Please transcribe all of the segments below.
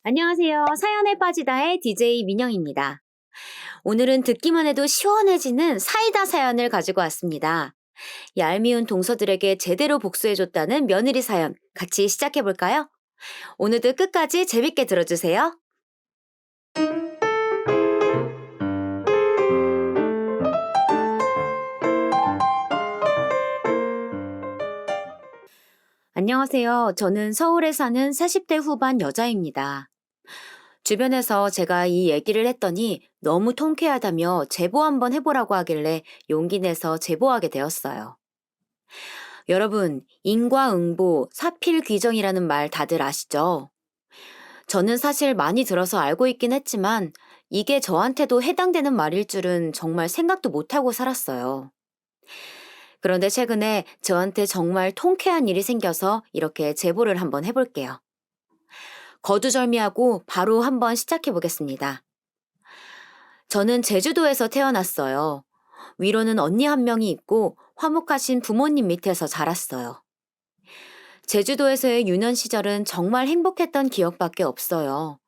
안녕하세요. 사연에 빠지다의 DJ 민영입니다. 오늘은 듣기만 해도 시원해지는 사이다 사연을 가지고 왔습니다. 얄미운 동서들에게 제대로 복수해줬다는 며느리 사연 같이 시작해볼까요? 오늘도 끝까지 재밌게 들어주세요. 안녕하세요. 저는 서울에 사는 40대 후반 여자입니다. 주변에서 제가 이 얘기를 했더니 너무 통쾌하다며 제보 한번 해보라고 하길래 용기 내서 제보하게 되었어요. 여러분, 인과응보, 사필귀정이라는 말 다들 아시죠? 저는 사실 많이 들어서 알고 있긴 했지만 이게 저한테도 해당되는 말일 줄은 정말 생각도 못하고 살았어요. 그런데 최근에 저한테 정말 통쾌한 일이 생겨서 이렇게 제보를 한번 해볼게요. 거두절미하고 바로 한번 시작해 보겠습니다. 저는 제주도에서 태어났어요. 위로는 언니 한 명이 있고 화목하신 부모님 밑에서 자랐어요. 제주도에서의 유년 시절은 정말 행복했던 기억밖에 없어요.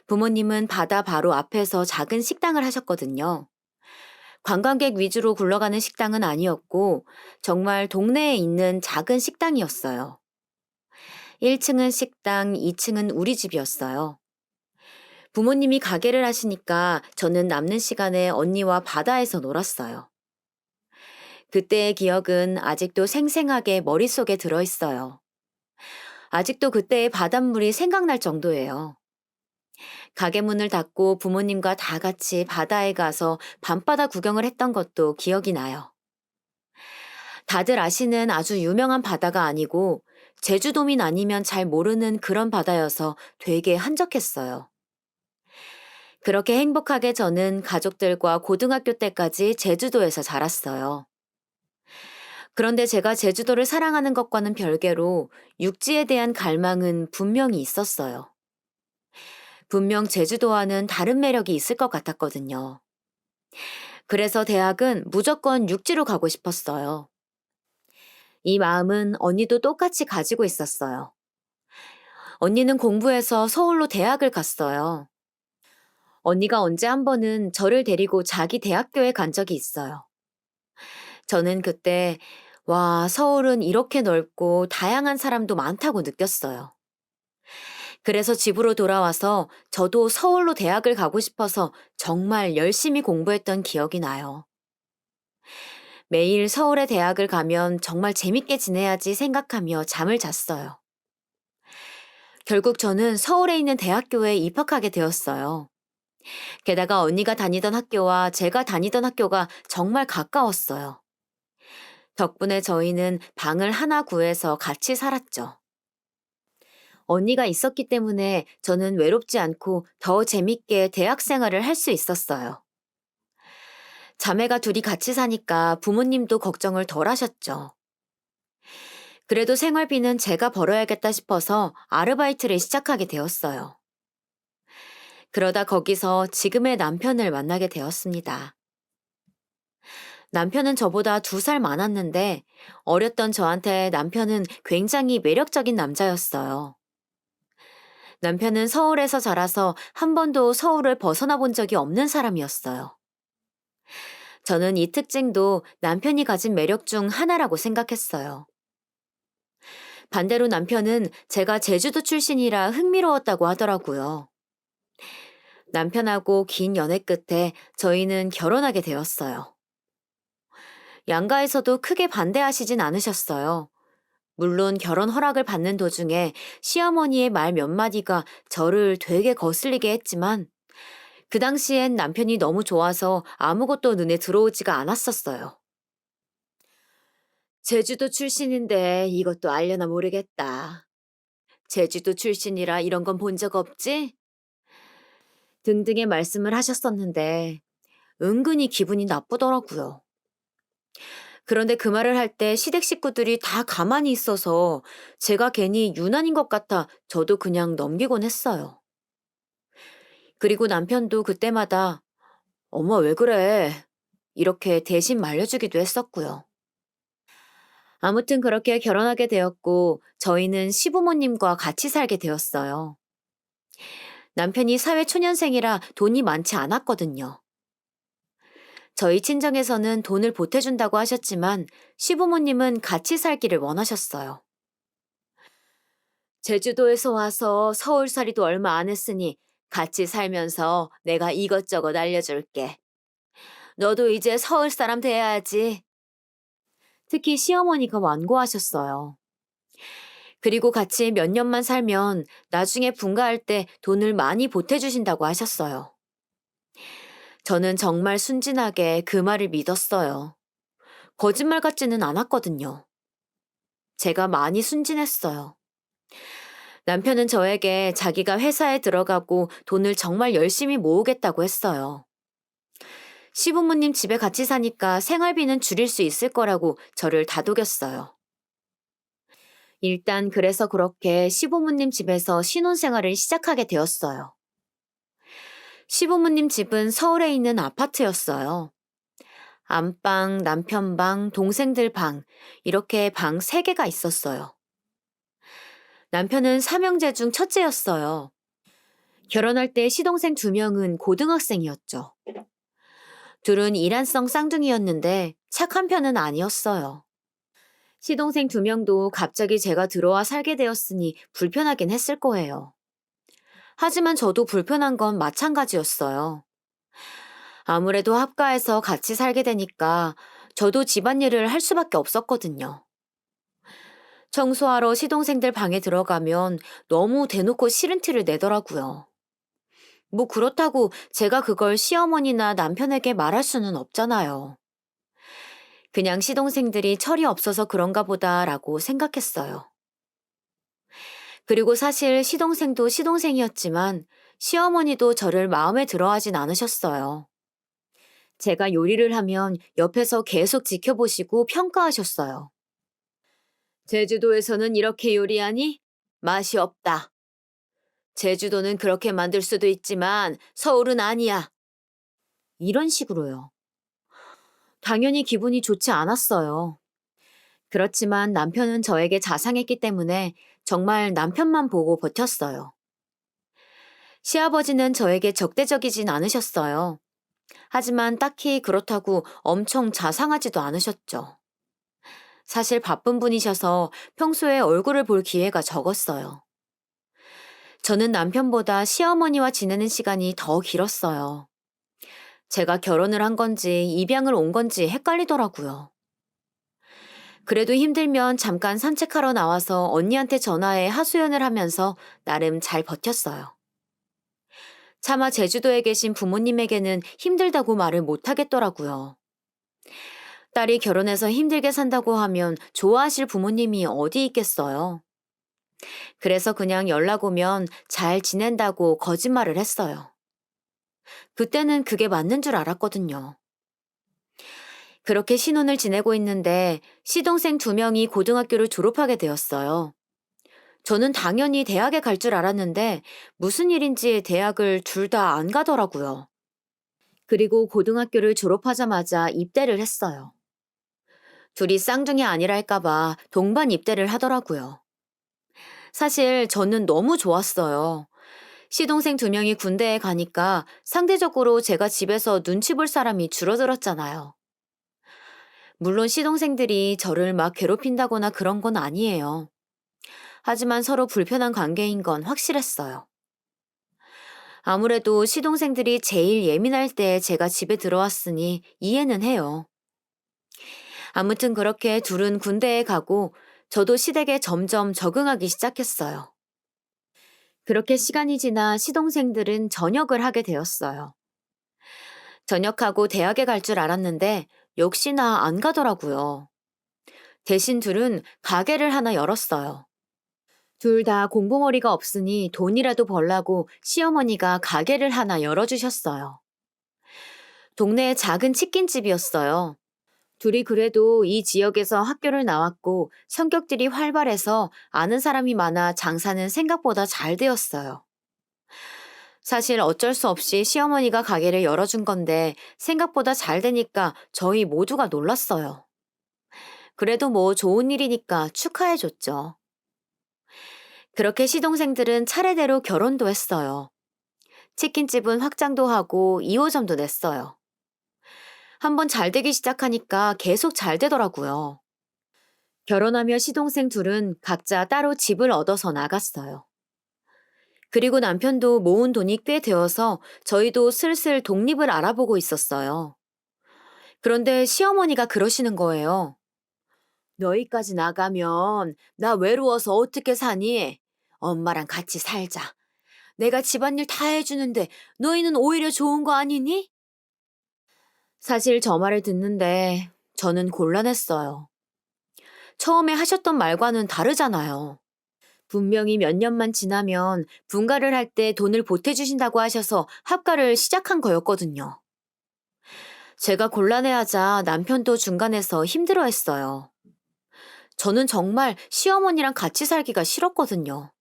부모님은 바다 바로 앞에서 작은 식당을 하셨거든요. 관광객 위주로 굴러가는 식당은 아니었고 정말 동네에 있는 작은 식당이었어요. 1층은 식당, 2층은 우리 집이었어요. 부모님이 가게를 하시니까 저는 남는 시간에 언니와 바다에서 놀았어요. 그때의 기억은 아직도 생생하게 머릿속에 들어있어요. 아직도 그때의 바닷물이 생각날 정도예요. 가게 문을 닫고 부모님과 다 같이 바다에 가서 밤바다 구경을 했던 것도 기억이 나요. 다들 아시는 아주 유명한 바다가 아니고 제주도민 아니면 잘 모르는 그런 바다여서 되게 한적했어요. 그렇게 행복하게 저는 가족들과 고등학교 때까지 제주도에서 자랐어요. 그런데 제가 제주도를 사랑하는 것과는 별개로 육지에 대한 갈망은 분명히 있었어요. 분명 제주도와는 다른 매력이 있을 것 같았거든요. 그래서 대학은 무조건 육지로 가고 싶었어요. 이 마음은 언니도 똑같이 가지고 있었어요. 언니는 공부해서 서울로 대학을 갔어요. 언니가 언제 한 번은 저를 데리고 자기 대학교에 간 적이 있어요. 저는 그때, 와, 서울은 이렇게 넓고 다양한 사람도 많다고 느꼈어요. 그래서 집으로 돌아와서 저도 서울로 대학을 가고 싶어서 정말 열심히 공부했던 기억이 나요. 매일 서울에 대학을 가면 정말 재밌게 지내야지 생각하며 잠을 잤어요. 결국 저는 서울에 있는 대학교에 입학하게 되었어요. 게다가 언니가 다니던 학교와 제가 다니던 학교가 정말 가까웠어요. 덕분에 저희는 방을 하나 구해서 같이 살았죠. 언니가 있었기 때문에 저는 외롭지 않고 더 재밌게 대학 생활을 할 수 있었어요. 자매가 둘이 같이 사니까 부모님도 걱정을 덜 하셨죠. 그래도 생활비는 제가 벌어야겠다 싶어서 아르바이트를 시작하게 되었어요. 그러다 거기서 지금의 남편을 만나게 되었습니다. 남편은 저보다 2살 많았는데 어렸던 저한테 남편은 굉장히 매력적인 남자였어요. 남편은 서울에서 자라서 한 번도 서울을 벗어나 본 적이 없는 사람이었어요. 저는 이 특징도 남편이 가진 매력 중 하나라고 생각했어요. 반대로 남편은 제가 제주도 출신이라 흥미로웠다고 하더라고요. 남편하고 긴 연애 끝에 저희는 결혼하게 되었어요. 양가에서도 크게 반대하시진 않으셨어요. 물론 결혼 허락을 받는 도중에 시어머니의 말 몇 마디가 저를 되게 거슬리게 했지만 그 당시엔 남편이 너무 좋아서 아무것도 눈에 들어오지가 않았었어요. 제주도 출신인데 이것도 알려나 모르겠다. 제주도 출신이라 이런 건 본 적 없지? 등등의 말씀을 하셨었는데 은근히 기분이 나쁘더라고요. 그런데 그 말을 할 때 시댁 식구들이 다 가만히 있어서 제가 괜히 유난인 것 같아 저도 그냥 넘기곤 했어요. 그리고 남편도 그때마다 "엄마 왜 그래?" 이렇게 대신 말려주기도 했었고요. 아무튼 그렇게 결혼하게 되었고 저희는 시부모님과 같이 살게 되었어요. 남편이 사회초년생이라 돈이 많지 않았거든요. 저희 친정에서는 돈을 보태준다고 하셨지만 시부모님은 같이 살기를 원하셨어요. 제주도에서 와서 서울살이도 얼마 안 했으니 같이 살면서 내가 이것저것 알려줄게. 너도 이제 서울 사람 돼야지. 특히 시어머니가 완고하셨어요. 그리고 같이 몇 년만 살면 나중에 분가할 때 돈을 많이 보태주신다고 하셨어요. 저는 정말 순진하게 그 말을 믿었어요. 거짓말 같지는 않았거든요. 제가 많이 순진했어요. 남편은 저에게 자기가 회사에 들어가고 돈을 정말 열심히 모으겠다고 했어요. 시부모님 집에 같이 사니까 생활비는 줄일 수 있을 거라고 저를 다독였어요. 일단 그래서 그렇게 시부모님 집에서 신혼생활을 시작하게 되었어요. 시부모님 집은 서울에 있는 아파트였어요. 안방, 남편 방, 동생들 방, 이렇게 방 3개가 있었어요. 남편은 삼형제 중 첫째였어요. 결혼할 때 시동생 2명은 고등학생이었죠. 둘은 일란성 쌍둥이였는데 착한 편은 아니었어요. 시동생 2명도 갑자기 제가 들어와 살게 되었으니 불편하긴 했을 거예요. 하지만 저도 불편한 건 마찬가지였어요. 아무래도 합가해서 같이 살게 되니까 저도 집안일을 할 수밖에 없었거든요. 청소하러 시동생들 방에 들어가면 너무 대놓고 싫은 티를 내더라고요. 뭐 그렇다고 제가 그걸 시어머니나 남편에게 말할 수는 없잖아요. 그냥 시동생들이 철이 없어서 그런가 보다라고 생각했어요. 그리고 사실 시동생도 시동생이었지만 시어머니도 저를 마음에 들어 하진 않으셨어요. 제가 요리를 하면 옆에서 계속 지켜보시고 평가하셨어요. 제주도에서는 이렇게 요리하니? 맛이 없다. 제주도는 그렇게 만들 수도 있지만 서울은 아니야. 이런 식으로요. 당연히 기분이 좋지 않았어요. 그렇지만 남편은 저에게 자상했기 때문에 정말 남편만 보고 버텼어요. 시아버지는 저에게 적대적이진 않으셨어요. 하지만 딱히 그렇다고 엄청 자상하지도 않으셨죠. 사실 바쁜 분이셔서 평소에 얼굴을 볼 기회가 적었어요. 저는 남편보다 시어머니와 지내는 시간이 더 길었어요. 제가 결혼을 한 건지 입양을 온 건지 헷갈리더라고요. 그래도 힘들면 잠깐 산책하러 나와서 언니한테 전화해 하소연을 하면서 나름 잘 버텼어요. 차마 제주도에 계신 부모님에게는 힘들다고 말을 못 하겠더라고요. 딸이 결혼해서 힘들게 산다고 하면 좋아하실 부모님이 어디 있겠어요. 그래서 그냥 연락 오면 잘 지낸다고 거짓말을 했어요. 그때는 그게 맞는 줄 알았거든요. 그렇게 신혼을 지내고 있는데 시동생 2명이 고등학교를 졸업하게 되었어요. 저는 당연히 대학에 갈 줄 알았는데 무슨 일인지 대학을 둘 다 안 가더라고요. 그리고 고등학교를 졸업하자마자 입대를 했어요. 둘이 쌍둥이 아니랄까봐 동반 입대를 하더라고요. 사실 저는 너무 좋았어요. 시동생 2명이 군대에 가니까 상대적으로 제가 집에서 눈치 볼 사람이 줄어들었잖아요. 물론 시동생들이 저를 막 괴롭힌다거나 그런 건 아니에요. 하지만 서로 불편한 관계인 건 확실했어요. 아무래도 시동생들이 제일 예민할 때 제가 집에 들어왔으니 이해는 해요. 아무튼 그렇게 둘은 군대에 가고 저도 시댁에 점점 적응하기 시작했어요. 그렇게 시간이 지나 시동생들은 전역을 하게 되었어요. 전역하고 대학에 갈 줄 알았는데 역시나 안 가더라고요. 대신 둘은 가게를 하나 열었어요. 둘 다 공부머리가 없으니 돈이라도 벌라고 시어머니가 가게를 하나 열어주셨어요. 동네에 작은 치킨집이었어요. 둘이 그래도 이 지역에서 학교를 나왔고 성격들이 활발해서 아는 사람이 많아 장사는 생각보다 잘 되었어요. 사실 어쩔 수 없이 시어머니가 가게를 열어준 건데 생각보다 잘 되니까 저희 모두가 놀랐어요. 그래도 뭐 좋은 일이니까 축하해줬죠. 그렇게 시동생들은 차례대로 결혼도 했어요. 치킨집은 확장도 하고 2호점도 냈어요. 한번 잘 되기 시작하니까 계속 잘 되더라고요. 결혼하며 시동생 둘은 각자 따로 집을 얻어서 나갔어요. 그리고 남편도 모은 돈이 꽤 되어서 저희도 슬슬 독립을 알아보고 있었어요. 그런데 시어머니가 그러시는 거예요. 너희까지 나가면 나 외로워서 어떻게 사니? 엄마랑 같이 살자. 내가 집안일 다 해주는데 너희는 오히려 좋은 거 아니니? 사실 저 말을 듣는데 저는 곤란했어요. 처음에 하셨던 말과는 다르잖아요. 분명히 몇 년만 지나면 분가를 할 때 돈을 보태주신다고 하셔서 합가를 시작한 거였거든요. 제가 곤란해하자 남편도 중간에서 힘들어했어요. 저는 정말 시어머니랑 같이 살기가 싫었거든요.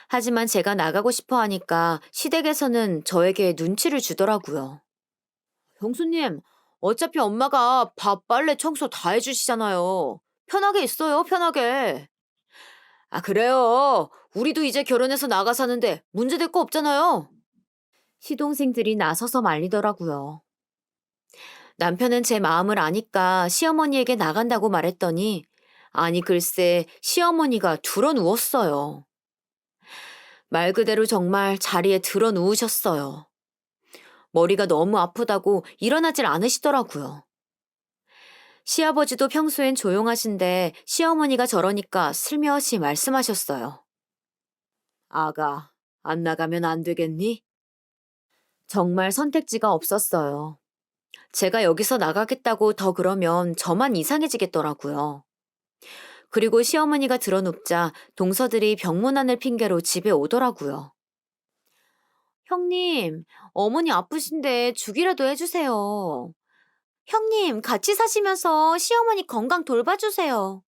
하지만 제가 나가고 싶어 하니까 시댁에서는 저에게 눈치를 주더라고요. 형수님, 어차피 엄마가 밥, 빨래, 청소 다 해주시잖아요. 편하게 있어요, 편하게. 아, 그래요. 우리도 이제 결혼해서 나가 사는데 문제될 거 없잖아요. 시동생들이 나서서 말리더라고요. 남편은 제 마음을 아니까 시어머니에게 나간다고 말했더니, 아니, 글쎄, 시어머니가 들어 누웠어요. 말 그대로 정말 자리에 들어 누우셨어요. 머리가 너무 아프다고 일어나질 않으시더라고요. 시아버지도 평소엔 조용하신데 시어머니가 저러니까 슬며시 말씀하셨어요. 아가, 안 나가면 안 되겠니? 정말 선택지가 없었어요. 제가 여기서 나가겠다고 더 그러면 저만 이상해지겠더라고요. 그리고 시어머니가 들어눕자 동서들이 병문안을 핑계로 집에 오더라고요. 형님, 어머니 아프신데 죽이라도 해주세요. 형님, 같이 사시면서 시어머니 건강 돌봐주세요.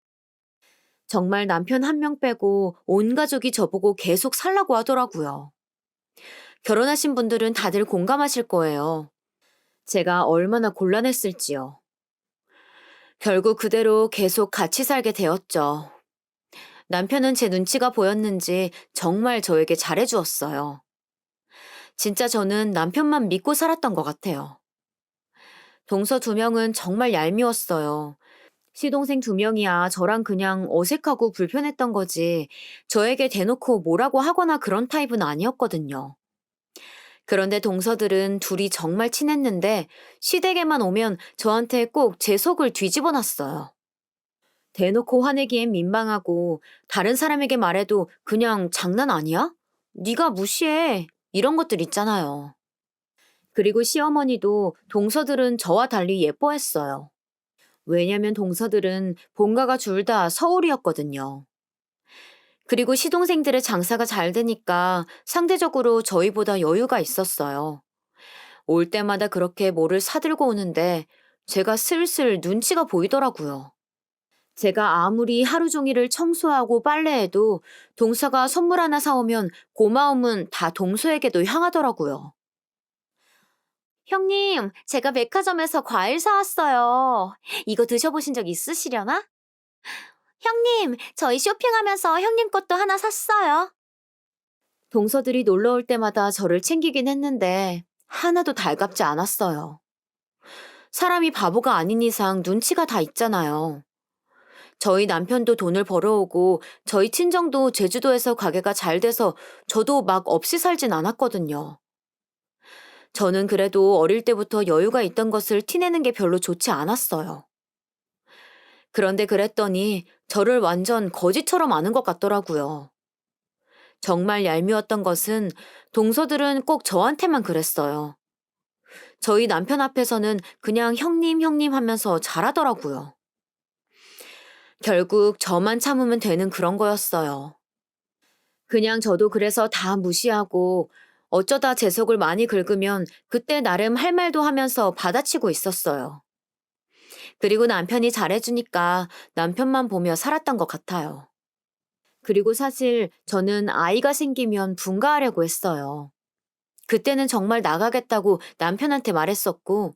정말 남편 한 명 빼고 온 가족이 저보고 계속 살라고 하더라고요. 결혼하신 분들은 다들 공감하실 거예요. 제가 얼마나 곤란했을지요. 결국 그대로 계속 같이 살게 되었죠. 남편은 제 눈치가 보였는지 정말 저에게 잘해주었어요. 진짜 저는 남편만 믿고 살았던 것 같아요. 동서 두 명은 정말 얄미웠어요. 시동생 두 명이야 저랑 그냥 어색하고 불편했던 거지 저에게 대놓고 뭐라고 하거나 그런 타입은 아니었거든요. 그런데 동서들은 둘이 정말 친했는데 시댁에만 오면 저한테 꼭 제 속을 뒤집어 놨어요. 대놓고 화내기엔 민망하고 다른 사람에게 말해도 그냥 장난 아니야? 네가 무시해. 이런 것들 있잖아요. 그리고 시어머니도 동서들은 저와 달리 예뻐했어요. 왜냐면 동서들은 본가가 둘 다 서울이었거든요. 그리고 시동생들의 장사가 잘 되니까 상대적으로 저희보다 여유가 있었어요. 올 때마다 그렇게 뭐를 사들고 오는데 제가 슬슬 눈치가 보이더라고요. 제가 아무리 하루 종일을 청소하고 빨래해도 동서가 선물 하나 사오면 고마움은 다 동서에게도 향하더라고요. 형님, 제가 백화점에서 과일 사왔어요. 이거 드셔보신 적 있으시려나? 형님, 저희 쇼핑하면서 형님 것도 하나 샀어요. 동서들이 놀러 올 때마다 저를 챙기긴 했는데 하나도 달갑지 않았어요. 사람이 바보가 아닌 이상 눈치가 다 있잖아요. 저희 남편도 돈을 벌어오고 저희 친정도 제주도에서 가게가 잘 돼서 저도 막 없이 살진 않았거든요. 저는 그래도 어릴 때부터 여유가 있던 것을 티내는 게 별로 좋지 않았어요. 그런데 그랬더니 저를 완전 거지처럼 아는 것 같더라고요. 정말 얄미웠던 것은 동서들은 꼭 저한테만 그랬어요. 저희 남편 앞에서는 그냥 형님, 형님 하면서 잘하더라고요. 결국 저만 참으면 되는 그런 거였어요. 그냥 저도 그래서 다 무시하고 어쩌다 제 속을 많이 긁으면 그때 나름 할 말도 하면서 받아치고 있었어요. 그리고 남편이 잘해주니까 남편만 보며 살았던 것 같아요. 그리고 사실 저는 아이가 생기면 분가하려고 했어요. 그때는 정말 나가겠다고 남편한테 말했었고,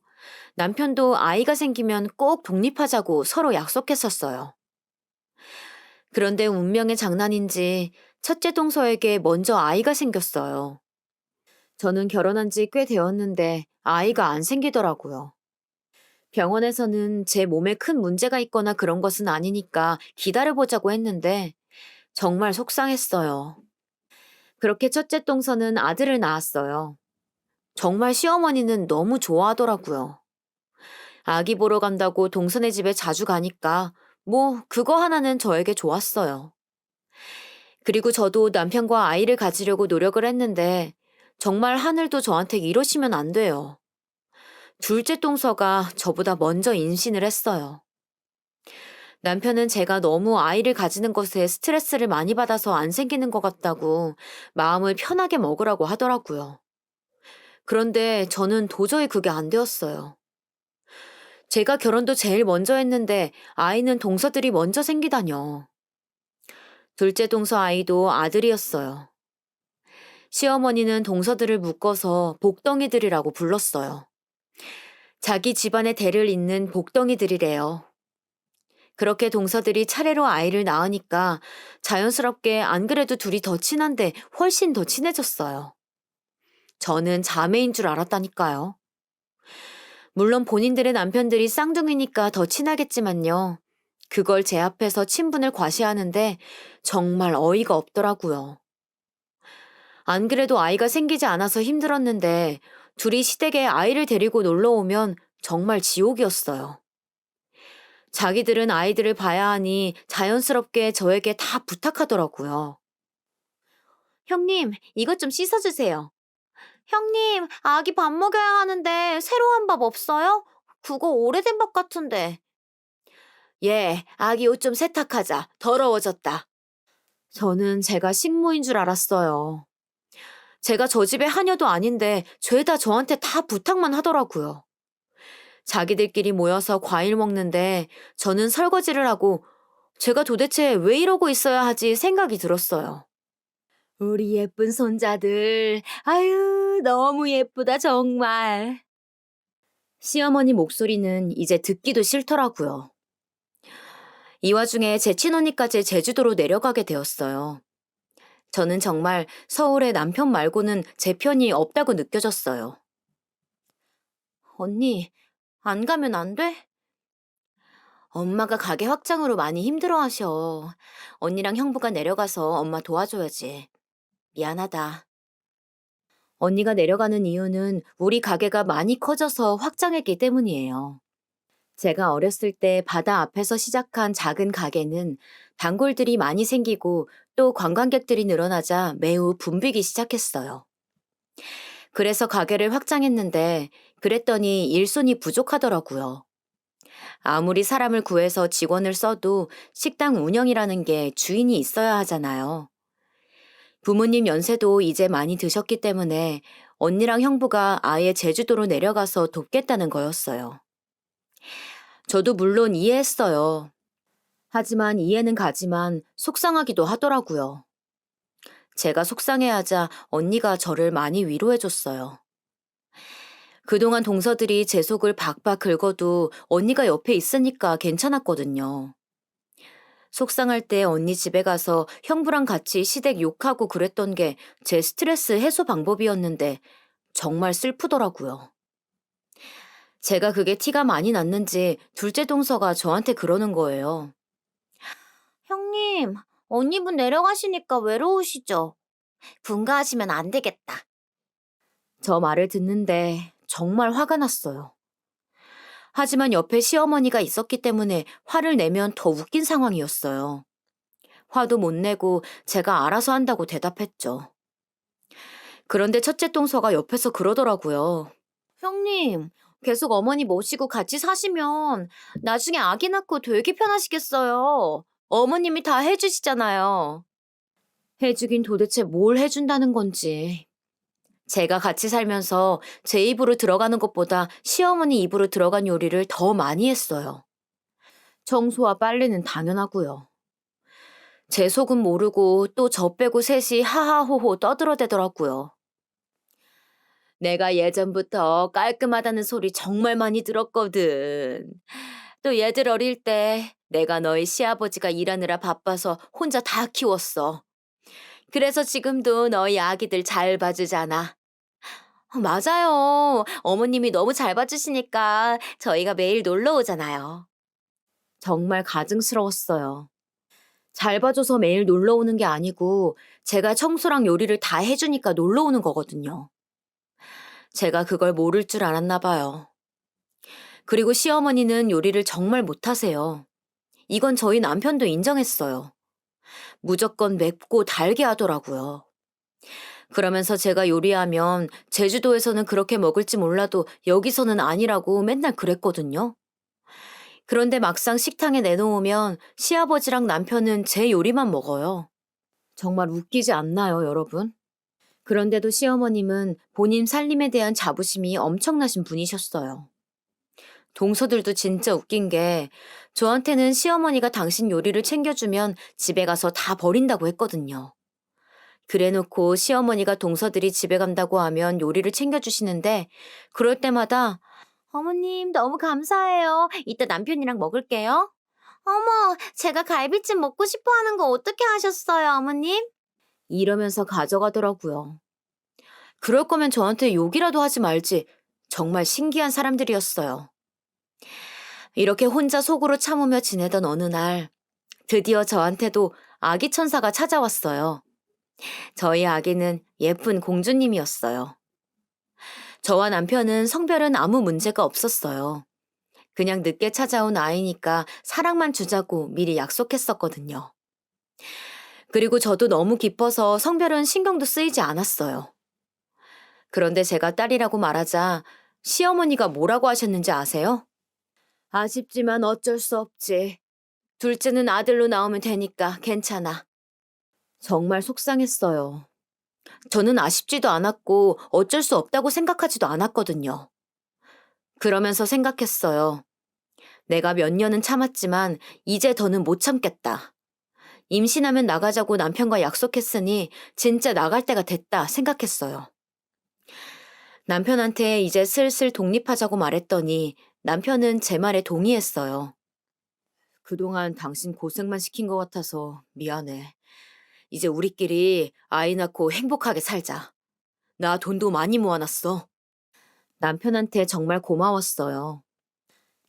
남편도 아이가 생기면 꼭 독립하자고 서로 약속했었어요. 그런데 운명의 장난인지 첫째 동서에게 먼저 아이가 생겼어요. 저는 결혼한 지 꽤 되었는데 아이가 안 생기더라고요. 병원에서는 제 몸에 큰 문제가 있거나 그런 것은 아니니까 기다려보자고 했는데 정말 속상했어요. 그렇게 첫째 동서는 아들을 낳았어요. 정말 시어머니는 너무 좋아하더라고요. 아기 보러 간다고 동서네 집에 자주 가니까 뭐 그거 하나는 저에게 좋았어요. 그리고 저도 남편과 아이를 가지려고 노력을 했는데 정말 하늘도 저한테 이러시면 안 돼요. 둘째 동서가 저보다 먼저 임신을 했어요. 남편은 제가 너무 아이를 가지는 것에 스트레스를 많이 받아서 안 생기는 것 같다고 마음을 편하게 먹으라고 하더라고요. 그런데 저는 도저히 그게 안 되었어요. 제가 결혼도 제일 먼저 했는데 아이는 동서들이 먼저 생기다뇨. 둘째 동서 아이도 아들이었어요. 시어머니는 동서들을 묶어서 복덩이들이라고 불렀어요. 자기 집안의 대를 잇는 복덩이들이래요. 그렇게 동서들이 차례로 아이를 낳으니까 자연스럽게 안 그래도 둘이 더 친한데 훨씬 더 친해졌어요. 저는 자매인 줄 알았다니까요. 물론 본인들의 남편들이 쌍둥이니까 더 친하겠지만요. 그걸 제 앞에서 친분을 과시하는데 정말 어이가 없더라고요. 안 그래도 아이가 생기지 않아서 힘들었는데 둘이 시댁에 아이를 데리고 놀러 오면 정말 지옥이었어요. 자기들은 아이들을 봐야 하니 자연스럽게 저에게 다 부탁하더라고요. 형님, 이것 좀 씻어주세요. 형님, 아기 밥 먹여야 하는데 새로운 밥 없어요? 그거 오래된 밥 같은데. 예, 아기 옷 좀 세탁하자. 더러워졌다. 저는 제가 식모인 줄 알았어요. 제가 저 집의 하녀도 아닌데 죄다 저한테 다 부탁만 하더라고요. 자기들끼리 모여서 과일 먹는데 저는 설거지를 하고 제가 도대체 왜 이러고 있어야 하지 생각이 들었어요. 우리 예쁜 손자들, 아유, 너무 예쁘다, 정말. 시어머니 목소리는 이제 듣기도 싫더라고요. 이 와중에 제 친언니까지 제주도로 내려가게 되었어요. 저는 정말 서울에 남편 말고는 제 편이 없다고 느껴졌어요. 언니, 안 가면 안 돼? 엄마가 가게 확장으로 많이 힘들어하셔. 언니랑 형부가 내려가서 엄마 도와줘야지. 미안하다. 언니가 내려가는 이유는 우리 가게가 많이 커져서 확장했기 때문이에요. 제가 어렸을 때 바다 앞에서 시작한 작은 가게는 단골들이 많이 생기고 또 관광객들이 늘어나자 매우 붐비기 시작했어요. 그래서 가게를 확장했는데 그랬더니 일손이 부족하더라고요. 아무리 사람을 구해서 직원을 써도 식당 운영이라는 게 주인이 있어야 하잖아요. 부모님 연세도 이제 많이 드셨기 때문에 언니랑 형부가 아예 제주도로 내려가서 돕겠다는 거였어요. 저도 물론 이해했어요. 하지만 이해는 가지만 속상하기도 하더라고요. 제가 속상해하자 언니가 저를 많이 위로해줬어요. 그동안 동서들이 제 속을 박박 긁어도 언니가 옆에 있으니까 괜찮았거든요. 속상할 때 언니 집에 가서 형부랑 같이 시댁 욕하고 그랬던 게 제 스트레스 해소 방법이었는데 정말 슬프더라고요. 제가 그게 티가 많이 났는지 둘째 동서가 저한테 그러는 거예요. 형님, 언니분 내려가시니까 외로우시죠? 분가하시면 안 되겠다. 저 말을 듣는데 정말 화가 났어요. 하지만 옆에 시어머니가 있었기 때문에 화를 내면 더 웃긴 상황이었어요. 화도 못 내고 제가 알아서 한다고 대답했죠. 그런데 첫째 동서가 옆에서 그러더라고요. 형님, 계속 어머니 모시고 같이 사시면 나중에 아기 낳고 되게 편하시겠어요. 어머님이 다 해주시잖아요. 해주긴 도대체 뭘 해준다는 건지. 제가 같이 살면서 제 입으로 들어가는 것보다 시어머니 입으로 들어간 요리를 더 많이 했어요. 청소와 빨래는 당연하고요. 제 속은 모르고 또 저 빼고 셋이 하하호호 떠들어대더라고요. 내가 예전부터 깔끔하다는 소리 정말 많이 들었거든. 또 얘들 어릴 때 내가 너희 시아버지가 일하느라 바빠서 혼자 다 키웠어. 그래서 지금도 너희 아기들 잘 봐주잖아. 맞아요. 어머님이 너무 잘 봐주시니까 저희가 매일 놀러 오잖아요. 정말 가증스러웠어요. 잘 봐줘서 매일 놀러 오는 게 아니고 제가 청소랑 요리를 다 해주니까 놀러 오는 거거든요. 제가 그걸 모를 줄 알았나 봐요. 그리고 시어머니는 요리를 정말 못하세요. 이건 저희 남편도 인정했어요. 무조건 맵고 달게 하더라고요. 그러면서 제가 요리하면 제주도에서는 그렇게 먹을지 몰라도 여기서는 아니라고 맨날 그랬거든요. 그런데 막상 식당에 내놓으면 시아버지랑 남편은 제 요리만 먹어요. 정말 웃기지 않나요, 여러분? 그런데도 시어머님은 본인 살림에 대한 자부심이 엄청나신 분이셨어요. 동서들도 진짜 웃긴 게 저한테는 시어머니가 당신 요리를 챙겨주면 집에 가서 다 버린다고 했거든요. 그래놓고 시어머니가 동서들이 집에 간다고 하면 요리를 챙겨주시는데 그럴 때마다 어머님 너무 감사해요. 이따 남편이랑 먹을게요. 어머, 제가 갈비찜 먹고 싶어 하는 거 어떻게 하셨어요, 어머님? 이러면서 가져가더라고요. 그럴 거면 저한테 욕이라도 하지 말지. 정말 신기한 사람들이었어요. 이렇게 혼자 속으로 참으며 지내던 어느 날, 드디어 저한테도 아기 천사가 찾아왔어요. 저희 아기는 예쁜 공주님이었어요. 저와 남편은 성별은 아무 문제가 없었어요. 그냥 늦게 찾아온 아이니까 사랑만 주자고 미리 약속했었거든요. 그리고 저도 너무 기뻐서 성별은 신경도 쓰이지 않았어요. 그런데 제가 딸이라고 말하자 시어머니가 뭐라고 하셨는지 아세요? 아쉽지만 어쩔 수 없지. 둘째는 아들로 나오면 되니까 괜찮아. 정말 속상했어요. 저는 아쉽지도 않았고 어쩔 수 없다고 생각하지도 않았거든요. 그러면서 생각했어요. 내가 몇 년은 참았지만 이제 더는 못 참겠다. 임신하면 나가자고 남편과 약속했으니 진짜 나갈 때가 됐다 생각했어요. 남편한테 이제 슬슬 독립하자고 말했더니 남편은 제 말에 동의했어요. 그동안 당신 고생만 시킨 것 같아서 미안해. 이제 우리끼리 아이 낳고 행복하게 살자. 나 돈도 많이 모아놨어. 남편한테 정말 고마웠어요.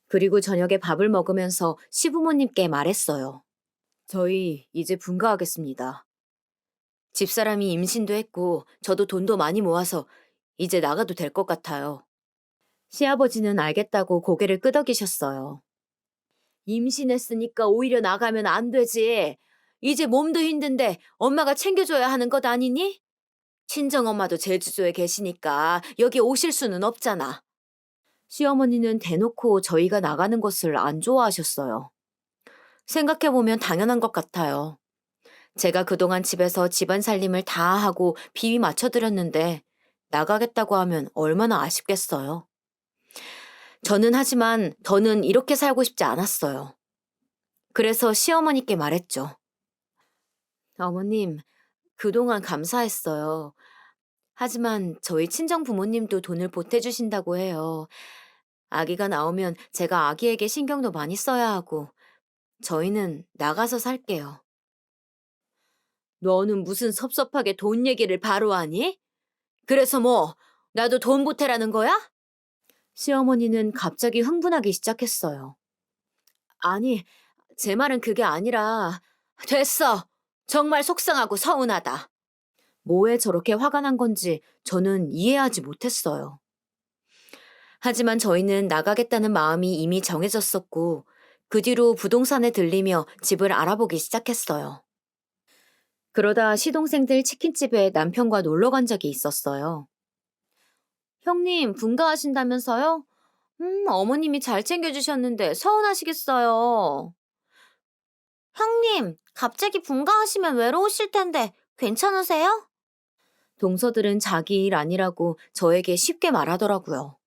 그리고 저녁에 밥을 먹으면서 시부모님께 말했어요. 저희 이제 분가하겠습니다. 집사람이 임신도 했고 저도 돈도 많이 모아서 이제 나가도 될 것 같아요. 시아버지는 알겠다고 고개를 끄덕이셨어요. 임신했으니까 오히려 나가면 안 되지. 이제 몸도 힘든데 엄마가 챙겨줘야 하는 것 아니니? 친정엄마도 제주도에 계시니까 여기 오실 수는 없잖아. 시어머니는 대놓고 저희가 나가는 것을 안 좋아하셨어요. 생각해보면 당연한 것 같아요. 제가 그동안 집에서 집안 살림을 다 하고 비위 맞춰드렸는데 나가겠다고 하면 얼마나 아쉽겠어요. 저는 하지만 더는 이렇게 살고 싶지 않았어요. 그래서 시어머니께 말했죠. 어머님, 그동안 감사했어요. 하지만 저희 친정 부모님도 돈을 보태주신다고 해요. 아기가 나오면 제가 아기에게 신경도 많이 써야 하고 저희는 나가서 살게요. 너는 무슨 섭섭하게 돈 얘기를 바로 하니? 그래서 뭐, 나도 돈 보태라는 거야? 시어머니는 갑자기 흥분하기 시작했어요. 아니, 제 말은 그게 아니라, 됐어! 정말 속상하고 서운하다. 뭐에 저렇게 화가 난 건지 저는 이해하지 못했어요. 하지만 저희는 나가겠다는 마음이 이미 정해졌었고, 그 뒤로 부동산에 들리며 집을 알아보기 시작했어요. 그러다 시동생들 치킨집에 남편과 놀러 간 적이 있었어요. 형님, 분가하신다면서요? 어머님이 잘 챙겨주셨는데 서운하시겠어요. 형님, 갑자기 분가하시면 외로우실 텐데 괜찮으세요? 동서들은 자기 일 아니라고 저에게 쉽게 말하더라고요.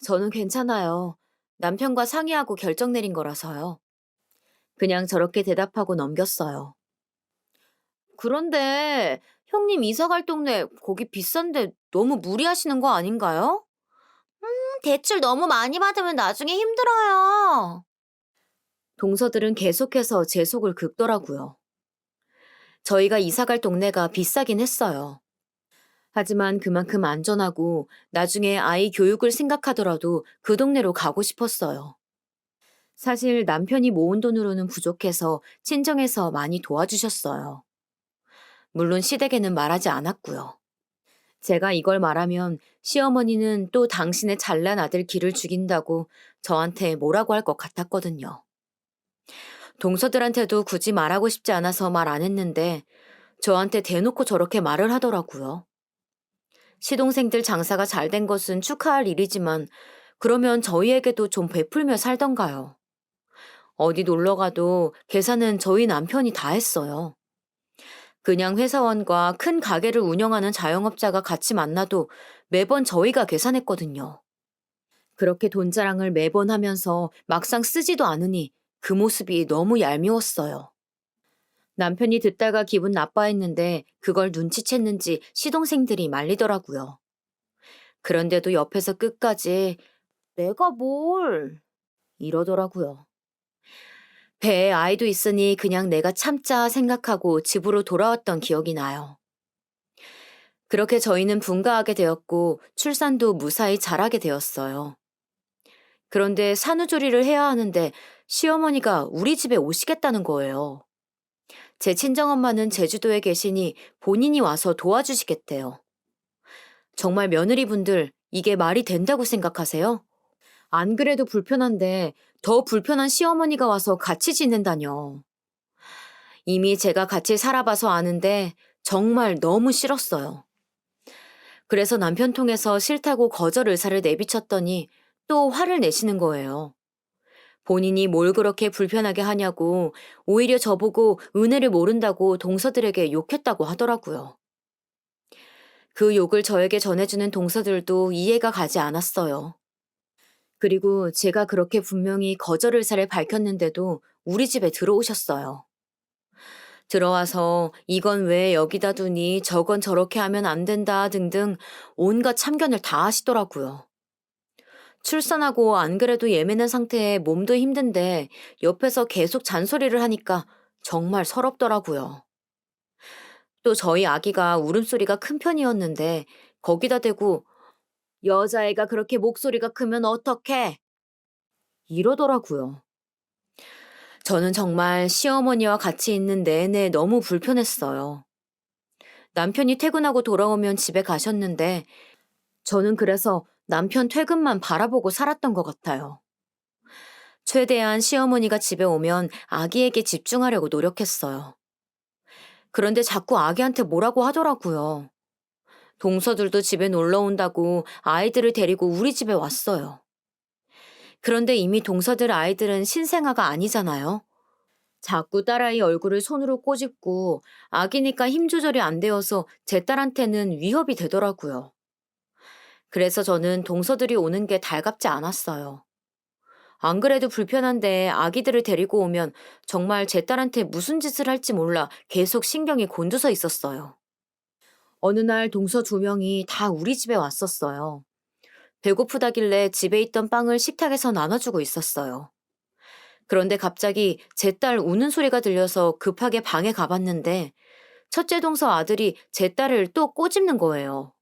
저는 괜찮아요. 남편과 상의하고 결정 내린 거라서요. 그냥 저렇게 대답하고 넘겼어요. 그런데 형님 이사 갈 동네 거기 비싼데 너무 무리하시는 거 아닌가요? 대출 너무 많이 받으면 나중에 힘들어요. 동서들은 계속해서 제 속을 긁더라고요. 저희가 이사갈 동네가 비싸긴 했어요. 하지만 그만큼 안전하고 나중에 아이 교육을 생각하더라도 그 동네로 가고 싶었어요. 사실 남편이 모은 돈으로는 부족해서 친정에서 많이 도와주셨어요. 물론 시댁에는 말하지 않았고요. 제가 이걸 말하면 시어머니는 또 당신의 잘난 아들 길을 죽인다고 저한테 뭐라고 할 것 같았거든요. 동서들한테도 굳이 말하고 싶지 않아서 말 안 했는데 저한테 대놓고 저렇게 말을 하더라고요. 시동생들 장사가 잘 된 것은 축하할 일이지만 그러면 저희에게도 좀 베풀며 살던가요. 어디 놀러 가도 계산은 저희 남편이 다 했어요. 그냥 회사원과 큰 가게를 운영하는 자영업자가 같이 만나도 매번 저희가 계산했거든요. 그렇게 돈 자랑을 매번 하면서 막상 쓰지도 않으니 그 모습이 너무 얄미웠어요. 남편이 듣다가 기분 나빠했는데 그걸 눈치챘는지 시동생들이 말리더라고요. 그런데도 옆에서 끝까지 내가 뭘 이러더라고요. 배에 아이도 있으니 그냥 내가 참자 생각하고 집으로 돌아왔던 기억이 나요. 그렇게 저희는 분가하게 되었고 출산도 무사히 잘하게 되었어요. 그런데 산후조리를 해야 하는데 시어머니가 우리 집에 오시겠다는 거예요. 제 친정엄마는 제주도에 계시니 본인이 와서 도와주시겠대요. 정말 며느리분들 이게 말이 된다고 생각하세요? 안 그래도 불편한데 더 불편한 시어머니가 와서 같이 지낸다뇨. 이미 제가 같이 살아봐서 아는데 정말 너무 싫었어요. 그래서 남편 통해서 싫다고 거절 의사를 내비쳤더니 또 화를 내시는 거예요. 본인이 뭘 그렇게 불편하게 하냐고 오히려 저보고 은혜를 모른다고 동서들에게 욕했다고 하더라고요. 그 욕을 저에게 전해주는 동서들도 이해가 가지 않았어요. 그리고 제가 그렇게 분명히 거절 의사를 밝혔는데도 우리 집에 들어오셨어요. 들어와서 이건 왜 여기다 두니 저건 저렇게 하면 안 된다 등등 온갖 참견을 다 하시더라고요. 출산하고 안 그래도 예민한 상태에 몸도 힘든데 옆에서 계속 잔소리를 하니까 정말 서럽더라고요. 또 저희 아기가 울음소리가 큰 편이었는데 거기다 대고 여자애가 그렇게 목소리가 크면 어떡해? 이러더라고요. 저는 정말 시어머니와 같이 있는 내내 너무 불편했어요. 남편이 퇴근하고 돌아오면 집에 가셨는데 저는 그래서 남편 퇴근만 바라보고 살았던 것 같아요. 최대한 시어머니가 집에 오면 아기에게 집중하려고 노력했어요. 그런데 자꾸 아기한테 뭐라고 하더라고요. 동서들도 집에 놀러 온다고 아이들을 데리고 우리 집에 왔어요. 그런데 이미 동서들 아이들은 신생아가 아니잖아요. 자꾸 딸아이 얼굴을 손으로 꼬집고 아기니까 힘 조절이 안 되어서 제 딸한테는 위협이 되더라고요. 그래서 저는 동서들이 오는 게 달갑지 않았어요. 안 그래도 불편한데 아기들을 데리고 오면 정말 제 딸한테 무슨 짓을 할지 몰라 계속 신경이 곤두서 있었어요. 어느 날 동서 두 명이 다 우리 집에 왔었어요. 배고프다길래 집에 있던 빵을 식탁에서 나눠주고 있었어요. 그런데 갑자기 제 딸 우는 소리가 들려서 급하게 방에 가봤는데 첫째 동서 아들이 제 딸을 또 꼬집는 거예요.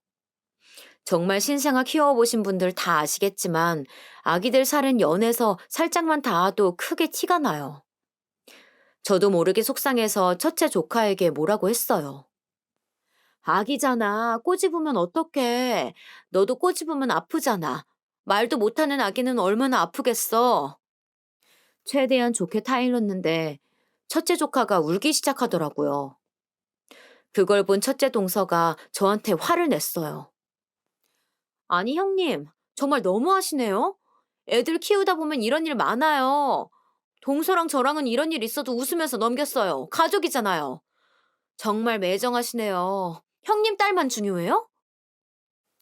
정말 신생아 키워보신 분들 다 아시겠지만 아기들 살은 연해서 살짝만 닿아도 크게 티가 나요. 저도 모르게 속상해서 첫째 조카에게 뭐라고 했어요. 아기잖아. 꼬집으면 어떡해. 너도 꼬집으면 아프잖아. 말도 못하는 아기는 얼마나 아프겠어. 최대한 좋게 타일렀는데 첫째 조카가 울기 시작하더라고요. 그걸 본 첫째 동서가 저한테 화를 냈어요. 아니 형님, 정말 너무하시네요. 애들 키우다 보면 이런 일 많아요. 동서랑 저랑은 이런 일 있어도 웃으면서 넘겼어요. 가족이잖아요. 정말 매정하시네요. 형님 딸만 중요해요?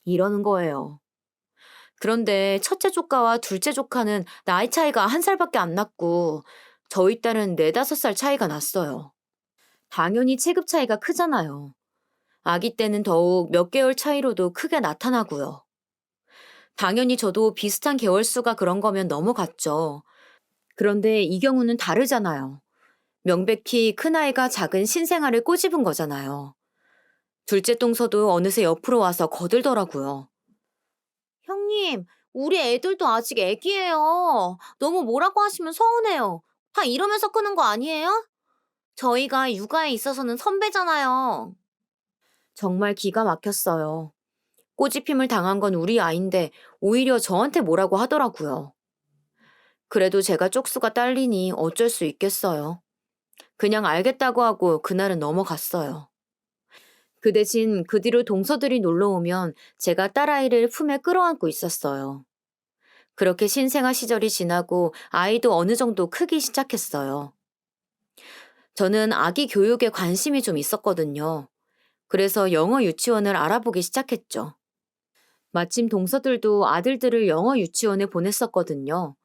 이러는 거예요. 그런데 첫째 조카와 둘째 조카는 나이 차이가 한 살밖에 안 났고 저희 딸은 네다섯 살 차이가 났어요. 당연히 체급 차이가 크잖아요. 아기 때는 더욱 몇 개월 차이로도 크게 나타나고요. 당연히 저도 비슷한 개월 수가 그런 거면 넘어갔죠. 그런데 이 경우는 다르잖아요. 명백히 큰아이가 작은 신생아를 꼬집은 거잖아요. 둘째 동서도 어느새 옆으로 와서 거들더라고요. 형님, 우리 애들도 아직 애기예요. 너무 뭐라고 하시면 서운해요. 다 이러면서 크는 거 아니에요? 저희가 육아에 있어서는 선배잖아요. 정말 기가 막혔어요. 꼬집힘을 당한 건 우리 아이인데 오히려 저한테 뭐라고 하더라고요. 그래도 제가 쪽수가 딸리니 어쩔 수 있겠어요. 그냥 알겠다고 하고 그날은 넘어갔어요. 그 대신 그 뒤로 동서들이 놀러 오면 제가 딸아이를 품에 끌어안고 있었어요. 그렇게 신생아 시절이 지나고 아이도 어느 정도 크기 시작했어요. 저는 아기 교육에 관심이 좀 있었거든요. 그래서 영어 유치원을 알아보기 시작했죠. 마침 동서들도 아들들을 영어 유치원에 보냈었거든요.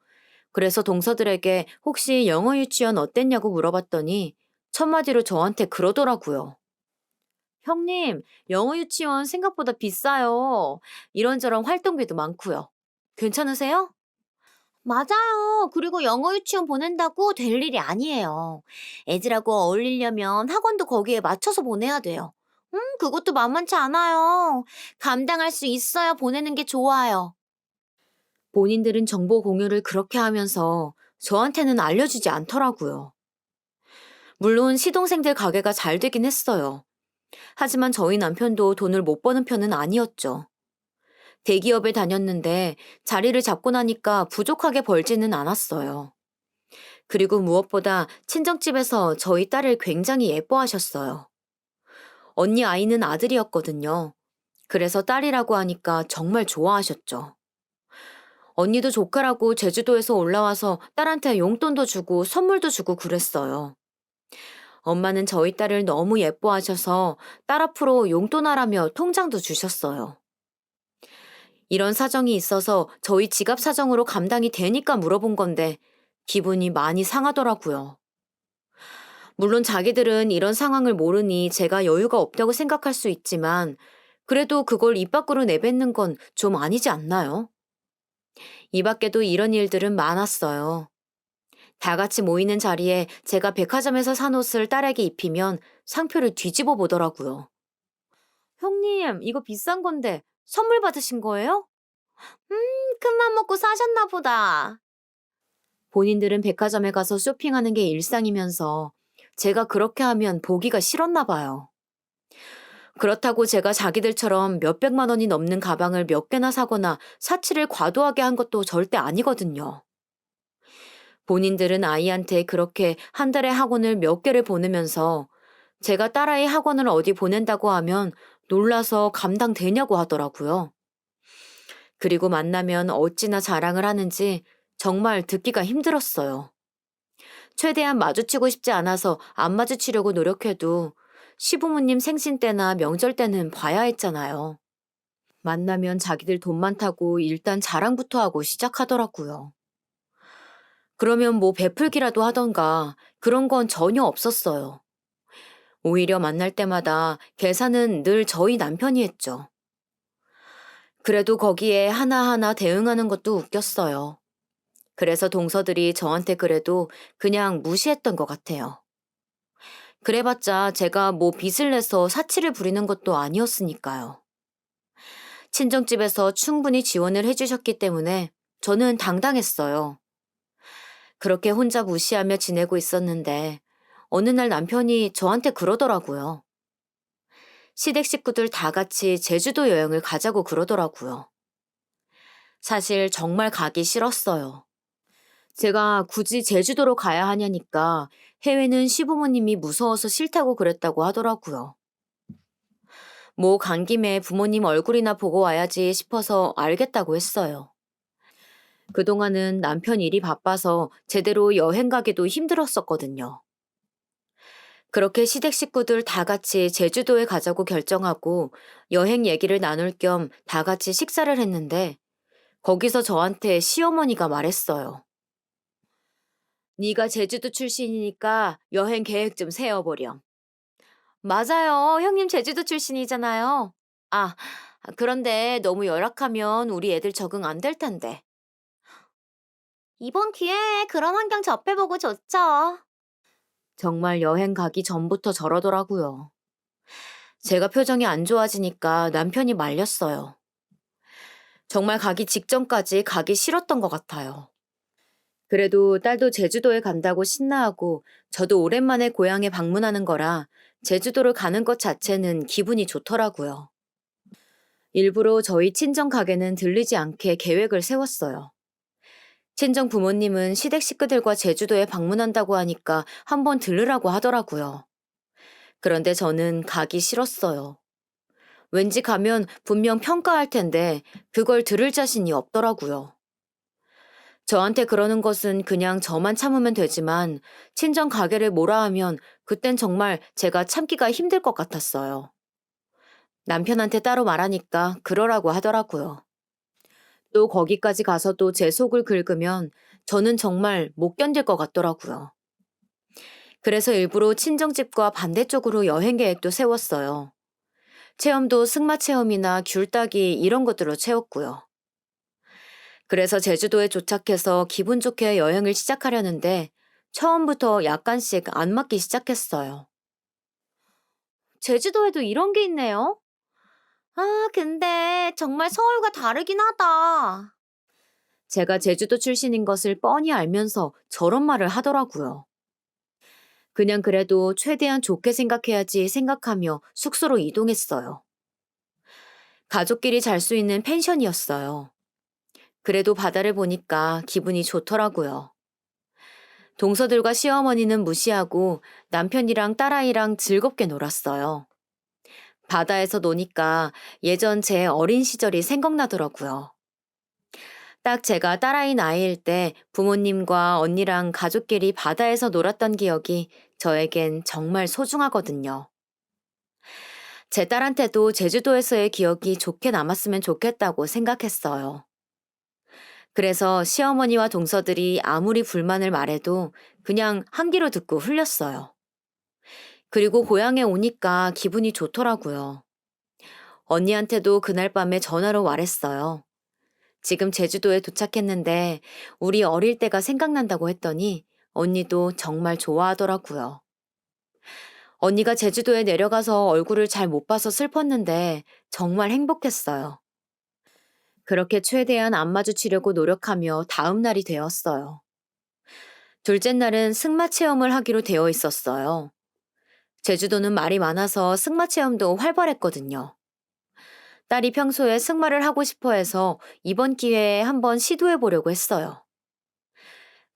그래서 동서들에게 혹시 영어 유치원 어땠냐고 물어봤더니 첫마디로 저한테 그러더라고요. 형님, 영어 유치원 생각보다 비싸요. 이런저런 활동비도 많고요. 괜찮으세요? 맞아요. 그리고 영어 유치원 보낸다고 될 일이 아니에요. 애들하고 어울리려면 학원도 거기에 맞춰서 보내야 돼요. 그것도 만만치 않아요. 감당할 수 있어야 보내는 게 좋아요. 본인들은 정보 공유를 그렇게 하면서 저한테는 알려주지 않더라고요. 물론 시동생들 가게가 잘 되긴 했어요. 하지만 저희 남편도 돈을 못 버는 편은 아니었죠. 대기업에 다녔는데 자리를 잡고 나니까 부족하게 벌지는 않았어요. 그리고 무엇보다 친정집에서 저희 딸을 굉장히 예뻐하셨어요. 언니 아이는 아들이었거든요. 그래서 딸이라고 하니까 정말 좋아하셨죠. 언니도 조카라고 제주도에서 올라와서 딸한테 용돈도 주고 선물도 주고 그랬어요. 엄마는 저희 딸을 너무 예뻐하셔서 딸 앞으로 용돈하라며 통장도 주셨어요. 이런 사정이 있어서 저희 지갑 사정으로 감당이 되니까 물어본 건데 기분이 많이 상하더라고요. 물론 자기들은 이런 상황을 모르니 제가 여유가 없다고 생각할 수 있지만 그래도 그걸 입 밖으로 내뱉는 건 좀 아니지 않나요? 이 밖에도 이런 일들은 많았어요. 다 같이 모이는 자리에 제가 백화점에서 산 옷을 딸에게 입히면 상표를 뒤집어 보더라고요. 형님, 이거 비싼 건데 선물 받으신 거예요? 큰맘 먹고 사셨나 보다. 본인들은 백화점에 가서 쇼핑하는 게 일상이면서 제가 그렇게 하면 보기가 싫었나 봐요. 그렇다고 제가 자기들처럼 몇백만 원이 넘는 가방을 몇 개나 사거나 사치를 과도하게 한 것도 절대 아니거든요. 본인들은 아이한테 그렇게 한 달에 학원을 몇 개를 보내면서 제가 딸아이 학원을 어디 보낸다고 하면 놀라서 감당되냐고 하더라고요. 그리고 만나면 어찌나 자랑을 하는지 정말 듣기가 힘들었어요. 최대한 마주치고 싶지 않아서 안 마주치려고 노력해도 시부모님 생신 때나 명절 때는 봐야 했잖아요. 만나면 자기들 돈 많다고 일단 자랑부터 하고 시작하더라고요. 그러면 뭐 베풀기라도 하던가 그런 건 전혀 없었어요. 오히려 만날 때마다 계산은 늘 저희 남편이 했죠. 그래도 거기에 하나하나 대응하는 것도 웃겼어요. 그래서 동서들이 저한테 그래도 그냥 무시했던 것 같아요. 그래봤자 제가 뭐 빚을 내서 사치를 부리는 것도 아니었으니까요. 친정집에서 충분히 지원을 해주셨기 때문에 저는 당당했어요. 그렇게 혼자 무시하며 지내고 있었는데 어느 날 남편이 저한테 그러더라고요. 시댁 식구들 다 같이 제주도 여행을 가자고 그러더라고요. 사실 정말 가기 싫었어요. 제가 굳이 제주도로 가야 하냐니까 해외는 시부모님이 무서워서 싫다고 그랬다고 하더라고요. 뭐 간 김에 부모님 얼굴이나 보고 와야지 싶어서 알겠다고 했어요. 그동안은 남편 일이 바빠서 제대로 여행 가기도 힘들었었거든요. 그렇게 시댁 식구들 다 같이 제주도에 가자고 결정하고 여행 얘기를 나눌 겸 다 같이 식사를 했는데 거기서 저한테 시어머니가 말했어요. 네가 제주도 출신이니까 여행 계획 좀 세워보렴. 맞아요. 형님 제주도 출신이잖아요. 아, 그런데 너무 열악하면 우리 애들 적응 안 될 텐데. 이번 기회에 그런 환경 접해보고 좋죠. 정말 여행 가기 전부터 저러더라고요. 제가 표정이 안 좋아지니까 남편이 말렸어요. 정말 가기 직전까지 가기 싫었던 것 같아요. 그래도 딸도 제주도에 간다고 신나하고 저도 오랜만에 고향에 방문하는 거라 제주도를 가는 것 자체는 기분이 좋더라고요. 일부러 저희 친정 가게는 들리지 않게 계획을 세웠어요. 친정 부모님은 시댁 식구들과 제주도에 방문한다고 하니까 한번 들르라고 하더라고요. 그런데 저는 가기 싫었어요. 왠지 가면 분명 평가할 텐데 그걸 들을 자신이 없더라고요. 저한테 그러는 것은 그냥 저만 참으면 되지만 친정 가게를 뭐라 하면 그땐 정말 제가 참기가 힘들 것 같았어요. 남편한테 따로 말하니까 그러라고 하더라고요. 또 거기까지 가서도 제 속을 긁으면 저는 정말 못 견딜 것 같더라고요. 그래서 일부러 친정집과 반대쪽으로 여행 계획도 세웠어요. 체험도 승마 체험이나 귤 따기 이런 것들로 채웠고요. 그래서 제주도에 도착해서 기분 좋게 여행을 시작하려는데 처음부터 약간씩 안 맞기 시작했어요. 제주도에도 이런 게 있네요. 아, 근데 정말 서울과 다르긴 하다. 제가 제주도 출신인 것을 뻔히 알면서 저런 말을 하더라고요. 그냥 그래도 최대한 좋게 생각해야지 생각하며 숙소로 이동했어요. 가족끼리 잘 수 있는 펜션이었어요. 그래도 바다를 보니까 기분이 좋더라고요. 동서들과 시어머니는 무시하고 남편이랑 딸아이랑 즐겁게 놀았어요. 바다에서 노니까 예전 제 어린 시절이 생각나더라고요. 딱 제가 딸아이 나이일 때 부모님과 언니랑 가족끼리 바다에서 놀았던 기억이 저에겐 정말 소중하거든요. 제 딸한테도 제주도에서의 기억이 좋게 남았으면 좋겠다고 생각했어요. 그래서 시어머니와 동서들이 아무리 불만을 말해도 그냥 한 귀로 듣고 흘렸어요. 그리고 고향에 오니까 기분이 좋더라고요. 언니한테도 그날 밤에 전화로 말했어요. 지금 제주도에 도착했는데 우리 어릴 때가 생각난다고 했더니 언니도 정말 좋아하더라고요. 언니가 제주도에 내려가서 얼굴을 잘 못 봐서 슬펐는데 정말 행복했어요. 그렇게 최대한 안 마주치려고 노력하며 다음 날이 되었어요. 둘째 날은 승마 체험을 하기로 되어 있었어요. 제주도는 말이 많아서 승마 체험도 활발했거든요. 딸이 평소에 승마를 하고 싶어 해서 이번 기회에 한번 시도해 보려고 했어요.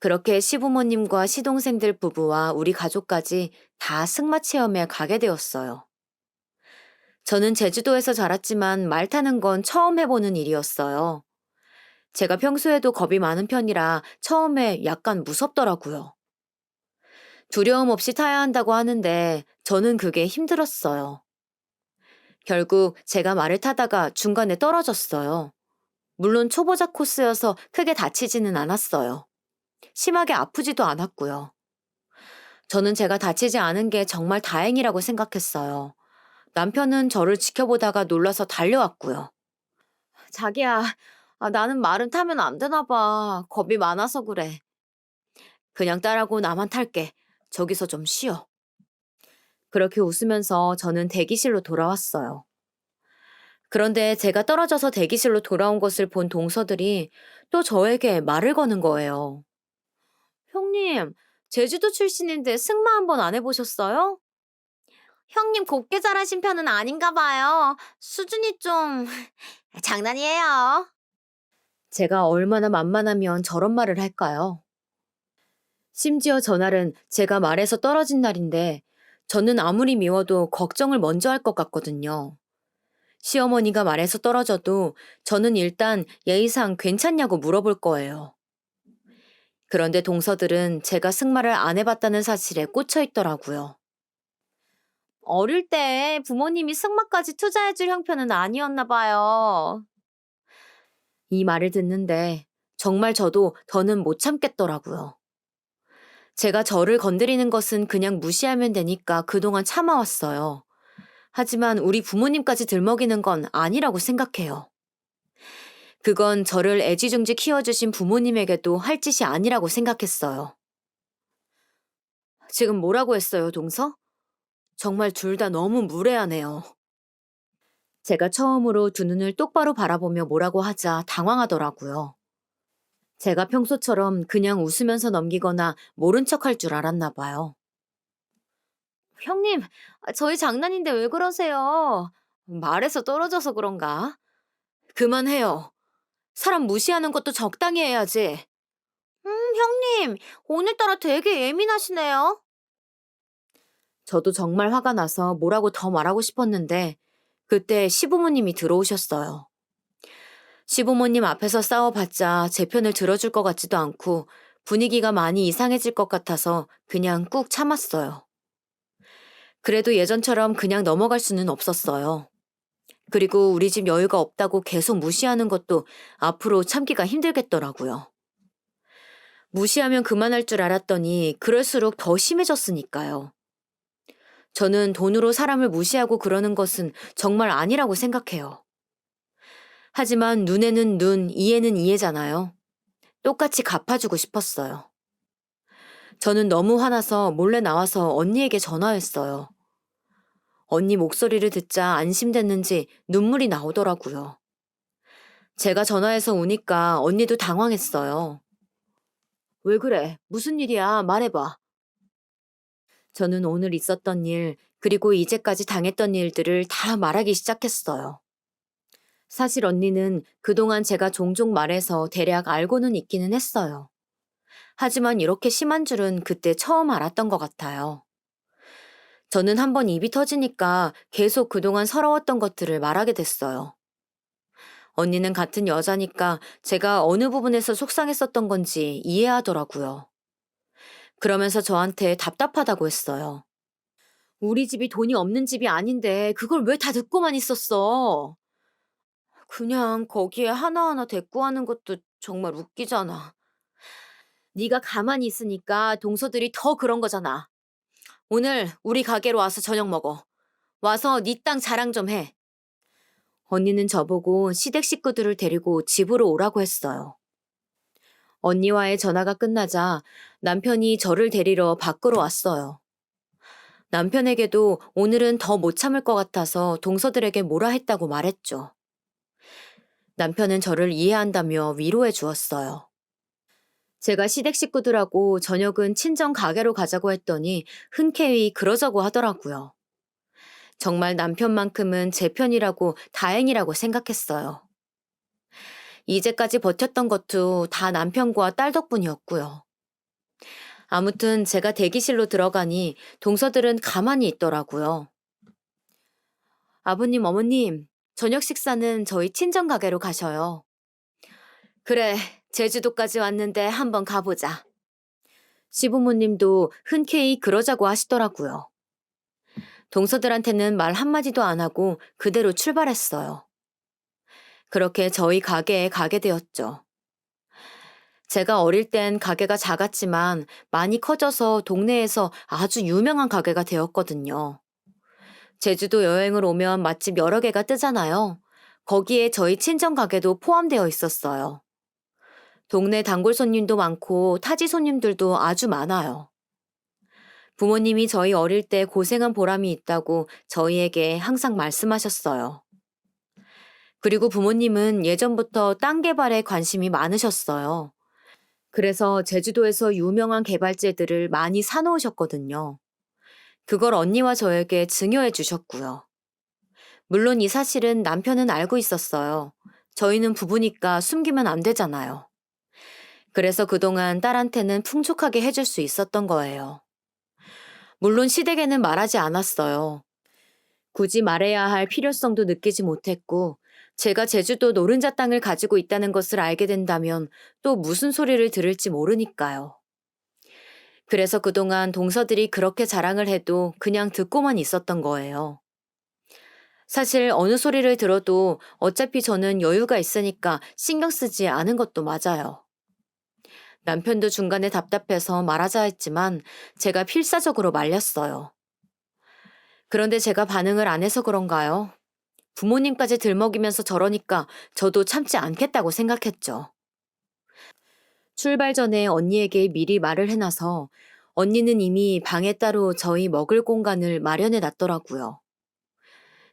그렇게 시부모님과 시동생들 부부와 우리 가족까지 다 승마 체험에 가게 되었어요. 저는 제주도에서 자랐지만 말 타는 건 처음 해보는 일이었어요. 제가 평소에도 겁이 많은 편이라 처음에 약간 무섭더라고요. 두려움 없이 타야 한다고 하는데 저는 그게 힘들었어요. 결국 제가 말을 타다가 중간에 떨어졌어요. 물론 초보자 코스여서 크게 다치지는 않았어요. 심하게 아프지도 않았고요. 저는 제가 다치지 않은 게 정말 다행이라고 생각했어요. 남편은 저를 지켜보다가 놀라서 달려왔고요. 자기야, 나는 말은 타면 안 되나 봐. 겁이 많아서 그래. 그냥 딸하고 나만 탈게. 저기서 좀 쉬어. 그렇게 웃으면서 저는 대기실로 돌아왔어요. 그런데 제가 떨어져서 대기실로 돌아온 것을 본 동서들이 또 저에게 말을 거는 거예요. 형님, 제주도 출신인데 승마 한번 안 해보셨어요? 형님 곱게 잘하신 편은 아닌가 봐요. 수준이 좀 장난이에요. 제가 얼마나 만만하면 저런 말을 할까요? 심지어 전날은 제가 말에서 떨어진 날인데 저는 아무리 미워도 걱정을 먼저 할 것 같거든요. 시어머니가 말에서 떨어져도 저는 일단 예의상 괜찮냐고 물어볼 거예요. 그런데 동서들은 제가 승마를 안 해봤다는 사실에 꽂혀 있더라고요. 어릴 때 부모님이 승마까지 투자해줄 형편은 아니었나 봐요. 이 말을 듣는데 정말 저도 더는 못 참겠더라고요. 제가 저를 건드리는 것은 그냥 무시하면 되니까 그동안 참아왔어요. 하지만 우리 부모님까지 들먹이는 건 아니라고 생각해요. 그건 저를 애지중지 키워주신 부모님에게도 할 짓이 아니라고 생각했어요. 지금 뭐라고 했어요, 동서? 정말 둘 다 너무 무례하네요. 제가 처음으로 두 눈을 똑바로 바라보며 뭐라고 하자 당황하더라고요. 제가 평소처럼 그냥 웃으면서 넘기거나 모른 척 할 줄 알았나 봐요. 형님, 저희 장난인데 왜 그러세요? 말에서 떨어져서 그런가? 그만해요. 사람 무시하는 것도 적당히 해야지. 형님, 오늘따라 되게 예민하시네요. 저도 정말 화가 나서 뭐라고 더 말하고 싶었는데 그때 시부모님이 들어오셨어요. 시부모님 앞에서 싸워봤자 제 편을 들어줄 것 같지도 않고 분위기가 많이 이상해질 것 같아서 그냥 꾹 참았어요. 그래도 예전처럼 그냥 넘어갈 수는 없었어요. 그리고 우리 집 여유가 없다고 계속 무시하는 것도 앞으로 참기가 힘들겠더라고요. 무시하면 그만할 줄 알았더니 그럴수록 더 심해졌으니까요. 저는 돈으로 사람을 무시하고 그러는 것은 정말 아니라고 생각해요. 하지만 눈에는 눈, 이에는 이에잖아요. 똑같이 갚아주고 싶었어요. 저는 너무 화나서 몰래 나와서 언니에게 전화했어요. 언니 목소리를 듣자 안심됐는지 눈물이 나오더라고요. 제가 전화해서 우니까 언니도 당황했어요. 왜 그래? 무슨 일이야? 말해봐. 저는 오늘 있었던 일, 그리고 이제까지 당했던 일들을 다 말하기 시작했어요. 사실 언니는 그동안 제가 종종 말해서 대략 알고는 있기는 했어요. 하지만 이렇게 심한 줄은 그때 처음 알았던 것 같아요. 저는 한번 입이 터지니까 계속 그동안 서러웠던 것들을 말하게 됐어요. 언니는 같은 여자니까 제가 어느 부분에서 속상했었던 건지 이해하더라고요. 그러면서 저한테 답답하다고 했어요. 우리 집이 돈이 없는 집이 아닌데 그걸 왜 다 듣고만 있었어? 그냥 거기에 하나하나 대꾸하는 것도 정말 웃기잖아. 네가 가만히 있으니까 동서들이 더 그런 거잖아. 오늘 우리 가게로 와서 저녁 먹어. 와서 네 땅 자랑 좀 해. 언니는 저보고 시댁 식구들을 데리고 집으로 오라고 했어요. 언니와의 전화가 끝나자 남편이 저를 데리러 밖으로 왔어요. 남편에게도 오늘은 더 못 참을 것 같아서 동서들에게 뭐라 했다고 말했죠. 남편은 저를 이해한다며 위로해 주었어요. 제가 시댁 식구들하고 저녁은 친정 가게로 가자고 했더니 흔쾌히 그러자고 하더라고요. 정말 남편만큼은 제 편이라고 다행이라고 생각했어요. 이제까지 버텼던 것도 다 남편과 딸 덕분이었고요. 아무튼 제가 대기실로 들어가니 동서들은 가만히 있더라고요. 아버님, 어머님, 저녁 식사는 저희 친정 가게로 가셔요. 그래, 제주도까지 왔는데 한번 가보자. 시부모님도 흔쾌히 그러자고 하시더라고요. 동서들한테는 말 한마디도 안 하고 그대로 출발했어요. 그렇게 저희 가게에 가게 되었죠. 제가 어릴 땐 가게가 작았지만 많이 커져서 동네에서 아주 유명한 가게가 되었거든요. 제주도 여행을 오면 맛집 여러 개가 뜨잖아요. 거기에 저희 친정 가게도 포함되어 있었어요. 동네 단골 손님도 많고 타지 손님들도 아주 많아요. 부모님이 저희 어릴 때 고생한 보람이 있다고 저희에게 항상 말씀하셨어요. 그리고 부모님은 예전부터 땅 개발에 관심이 많으셨어요. 그래서 제주도에서 유명한 개발지들을 많이 사놓으셨거든요. 그걸 언니와 저에게 증여해 주셨고요. 물론 이 사실은 남편은 알고 있었어요. 저희는 부부니까 숨기면 안 되잖아요. 그래서 그동안 딸한테는 풍족하게 해줄 수 있었던 거예요. 물론 시댁에는 말하지 않았어요. 굳이 말해야 할 필요성도 느끼지 못했고, 제가 제주도 노른자 땅을 가지고 있다는 것을 알게 된다면 또 무슨 소리를 들을지 모르니까요. 그래서 그동안 동서들이 그렇게 자랑을 해도 그냥 듣고만 있었던 거예요. 사실 어느 소리를 들어도 어차피 저는 여유가 있으니까 신경 쓰지 않은 것도 맞아요. 남편도 중간에 답답해서 말하자 했지만 제가 필사적으로 말렸어요. 그런데 제가 반응을 안 해서 그런가요? 부모님까지 들먹이면서 저러니까 저도 참지 않겠다고 생각했죠. 출발 전에 언니에게 미리 말을 해놔서 언니는 이미 방에 따로 저희 먹을 공간을 마련해 놨더라고요.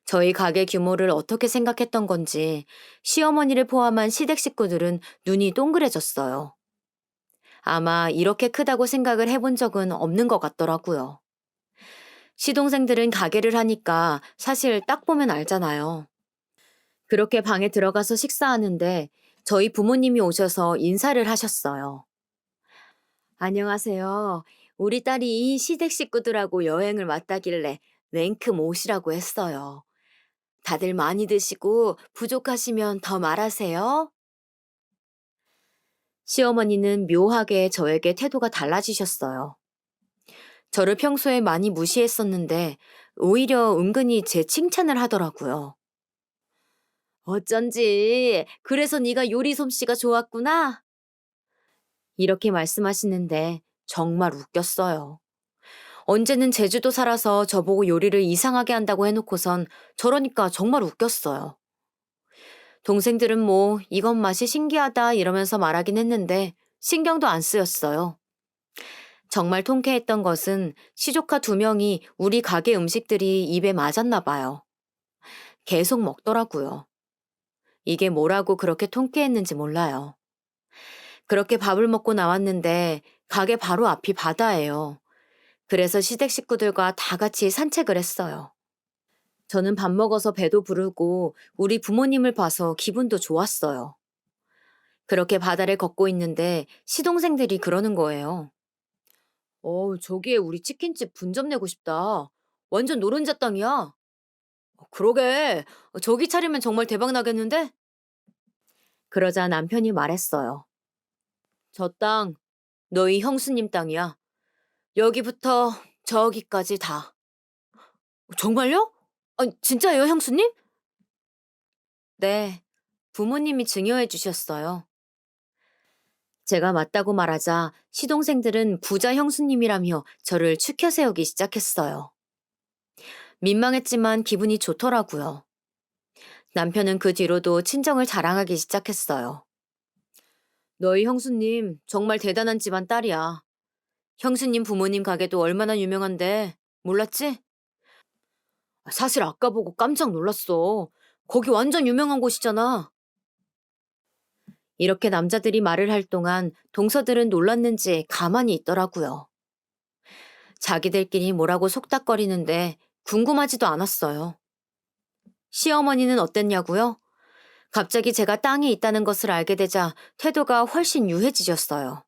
저희 가게 규모를 어떻게 생각했던 건지 시어머니를 포함한 시댁 식구들은 눈이 동그래졌어요. 아마 이렇게 크다고 생각을 해본 적은 없는 것 같더라고요. 시동생들은 가게를 하니까 사실 딱 보면 알잖아요. 그렇게 방에 들어가서 식사하는데 저희 부모님이 오셔서 인사를 하셨어요. 안녕하세요. 우리 딸이 이 시댁 식구들하고 여행을 왔다길래 냉큼 오시라고 했어요. 다들 많이 드시고 부족하시면 더 말하세요. 시어머니는 묘하게 저에게 태도가 달라지셨어요. 저를 평소에 많이 무시했었는데 오히려 은근히 제 칭찬을 하더라고요. 어쩐지 그래서 네가 요리 솜씨가 좋았구나. 이렇게 말씀하시는데 정말 웃겼어요. 언제는 제주도 살아서 저보고 요리를 이상하게 한다고 해놓고선 저러니까 정말 웃겼어요. 동생들은 뭐 이건 맛이 신기하다 이러면서 말하긴 했는데 신경도 안 쓰였어요. 정말 통쾌했던 것은 시조카 2명이 우리 가게 음식들이 입에 맞았나 봐요. 계속 먹더라고요. 이게 뭐라고 그렇게 통쾌했는지 몰라요. 그렇게 밥을 먹고 나왔는데 가게 바로 앞이 바다예요. 그래서 시댁 식구들과 다 같이 산책을 했어요. 저는 밥 먹어서 배도 부르고 우리 부모님을 봐서 기분도 좋았어요. 그렇게 바다를 걷고 있는데 시동생들이 그러는 거예요. 저기에 우리 치킨집 분점 내고 싶다. 완전 노른자 땅이야. 그러게. 저기 차리면 정말 대박 나겠는데? 그러자 남편이 말했어요. 저 땅, 너희 형수님 땅이야. 여기부터 저기까지 다. 정말요? 아니, 진짜예요, 형수님? 네. 부모님이 증여해 주셨어요. 제가 맞다고 말하자 시동생들은 부자 형수님이라며 저를 추켜 세우기 시작했어요. 민망했지만 기분이 좋더라고요. 남편은 그 뒤로도 친정을 자랑하기 시작했어요. 너희 형수님 정말 대단한 집안 딸이야. 형수님 부모님 가게도 얼마나 유명한데 몰랐지? 사실 아까 보고 깜짝 놀랐어. 거기 완전 유명한 곳이잖아. 이렇게 남자들이 말을 할 동안 동서들은 놀랐는지 가만히 있더라고요. 자기들끼리 뭐라고 속닥거리는데 궁금하지도 않았어요. 시어머니는 어땠냐고요? 갑자기 제가 땅에 있다는 것을 알게 되자 태도가 훨씬 유해지셨어요.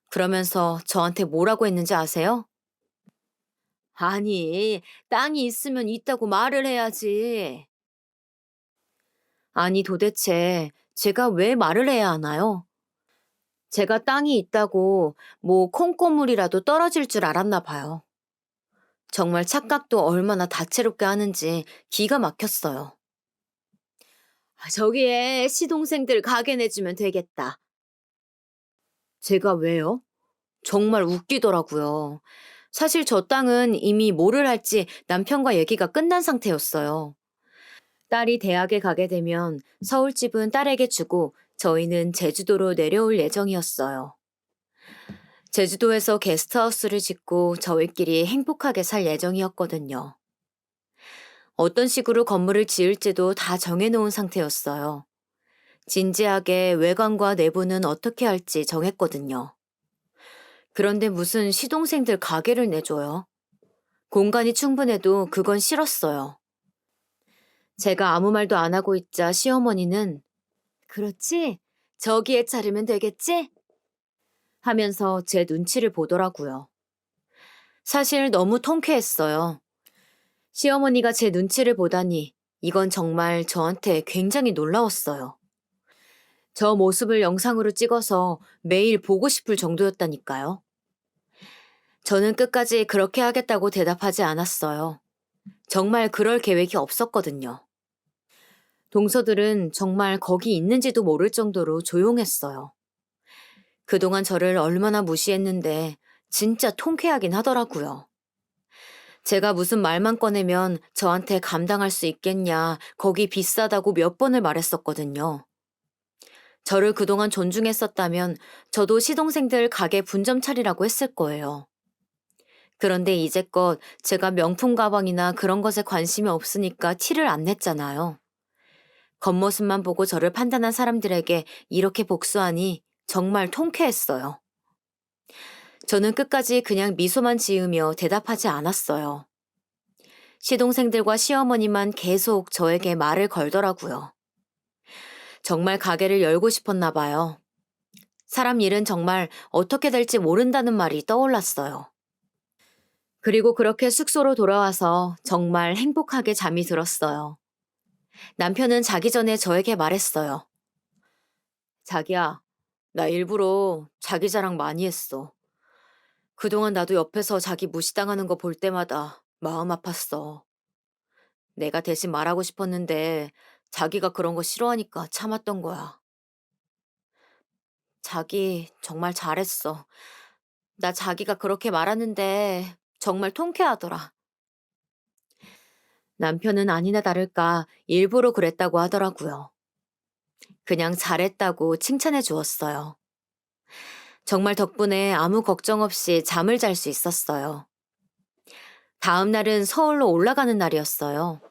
그러면서 저한테 뭐라고 했는지 아세요? 아니, 땅이 있으면 있다고 말을 해야지. 아니, 도대체 제가 왜 말을 해야 하나요? 제가 땅이 있다고 뭐 콩고물이라도 떨어질 줄 알았나 봐요. 정말 착각도 얼마나 다채롭게 하는지 기가 막혔어요. 저기에 시동생들 가게 내주면 되겠다. 제가 왜요? 정말 웃기더라고요. 사실 저 땅은 이미 뭐를 할지 남편과 얘기가 끝난 상태였어요. 딸이 대학에 가게 되면 서울집은 딸에게 주고 저희는 제주도로 내려올 예정이었어요. 제주도에서 게스트하우스를 짓고 저희끼리 행복하게 살 예정이었거든요. 어떤 식으로 건물을 지을지도 다 정해놓은 상태였어요. 진지하게 외관과 내부는 어떻게 할지 정했거든요. 그런데 무슨 시동생들 가게를 내줘요? 공간이 충분해도 그건 싫었어요. 제가 아무 말도 안 하고 있자 시어머니는 그렇지? 저기에 차리면 되겠지? 하면서 제 눈치를 보더라고요. 사실 너무 통쾌했어요. 시어머니가 제 눈치를 보다니 이건 정말 저한테 굉장히 놀라웠어요. 저 모습을 영상으로 찍어서 매일 보고 싶을 정도였다니까요. 저는 끝까지 그렇게 하겠다고 대답하지 않았어요. 정말 그럴 계획이 없었거든요. 동서들은 정말 거기 있는지도 모를 정도로 조용했어요. 그동안 저를 얼마나 무시했는데 진짜 통쾌하긴 하더라고요. 제가 무슨 말만 꺼내면 저한테 감당할 수 있겠냐, 거기 비싸다고 몇 번을 말했었거든요. 저를 그동안 존중했었다면 저도 시동생들 가게 분점 차리라고 했을 거예요. 그런데 이제껏 제가 명품 가방이나 그런 것에 관심이 없으니까 티를 안 냈잖아요. 겉모습만 보고 저를 판단한 사람들에게 이렇게 복수하니 정말 통쾌했어요. 저는 끝까지 그냥 미소만 지으며 대답하지 않았어요. 시동생들과 시어머니만 계속 저에게 말을 걸더라고요. 정말 가게를 열고 싶었나 봐요. 사람 일은 정말 어떻게 될지 모른다는 말이 떠올랐어요. 그리고 그렇게 숙소로 돌아와서 정말 행복하게 잠이 들었어요. 남편은 자기 전에 저에게 말했어요. 자기야, 나 일부러 자기 자랑 많이 했어. 그동안 나도 옆에서 자기 무시당하는 거 볼 때마다 마음 아팠어. 내가 대신 말하고 싶었는데 자기가 그런 거 싫어하니까 참았던 거야. 자기 정말 잘했어. 나 자기가 그렇게 말하는데 정말 통쾌하더라. 남편은 아니나 다를까 일부러 그랬다고 하더라고요. 그냥 잘했다고 칭찬해 주었어요. 정말 덕분에 아무 걱정 없이 잠을 잘 수 있었어요. 다음 날은 서울로 올라가는 날이었어요.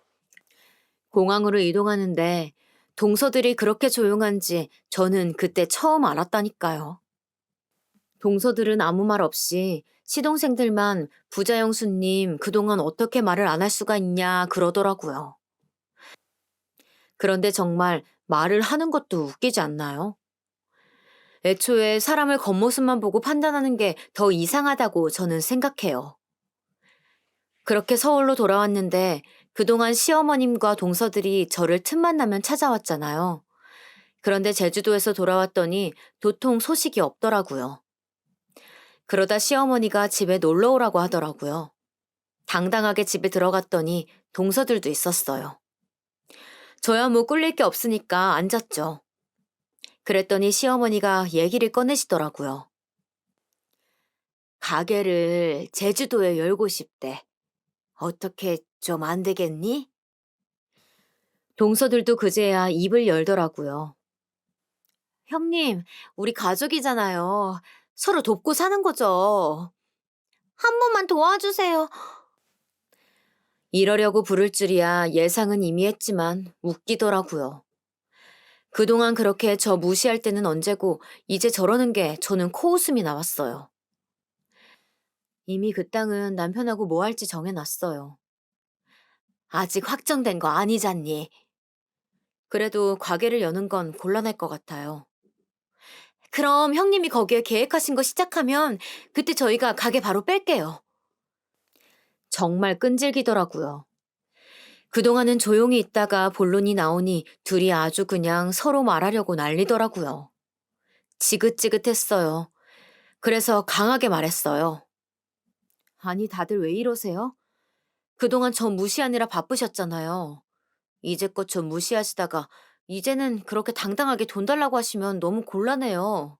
공항으로 이동하는데 동서들이 그렇게 조용한지 저는 그때 처음 알았다니까요. 동서들은 아무 말 없이 시동생들만 부자영수님 그동안 어떻게 말을 안 할 수가 있냐 그러더라고요. 그런데 정말 말을 하는 것도 웃기지 않나요? 애초에 사람을 겉모습만 보고 판단하는 게 더 이상하다고 저는 생각해요. 그렇게 서울로 돌아왔는데 그동안 시어머님과 동서들이 저를 틈만 나면 찾아왔잖아요. 그런데 제주도에서 돌아왔더니 도통 소식이 없더라고요. 그러다 시어머니가 집에 놀러 오라고 하더라고요. 당당하게 집에 들어갔더니 동서들도 있었어요. 저야 뭐 꿀릴 게 없으니까 앉았죠. 그랬더니 시어머니가 얘기를 꺼내시더라고요. 가게를 제주도에 열고 싶대. 어떻게 좀 안 되겠니? 동서들도 그제야 입을 열더라고요. 형님, 우리 가족이잖아요. 서로 돕고 사는 거죠. 한 번만 도와주세요. 이러려고 부를 줄이야 예상은 이미 했지만 웃기더라고요. 그동안 그렇게 저 무시할 때는 언제고 이제 저러는 게 저는 코웃음이 나왔어요. 이미 그 땅은 남편하고 뭐 할지 정해놨어요. 아직 확정된 거 아니잖니. 그래도 가게를 여는 건 곤란할 것 같아요. 그럼 형님이 거기에 계획하신 거 시작하면 그때 저희가 가게 바로 뺄게요. 정말 끈질기더라고요. 그동안은 조용히 있다가 본론이 나오니 둘이 아주 그냥 서로 말하려고 난리더라고요. 지긋지긋했어요. 그래서 강하게 말했어요. 아니, 다들 왜 이러세요? 그동안 저 무시하느라 바쁘셨잖아요. 이제껏 저 무시하시다가 이제는 그렇게 당당하게 돈 달라고 하시면 너무 곤란해요.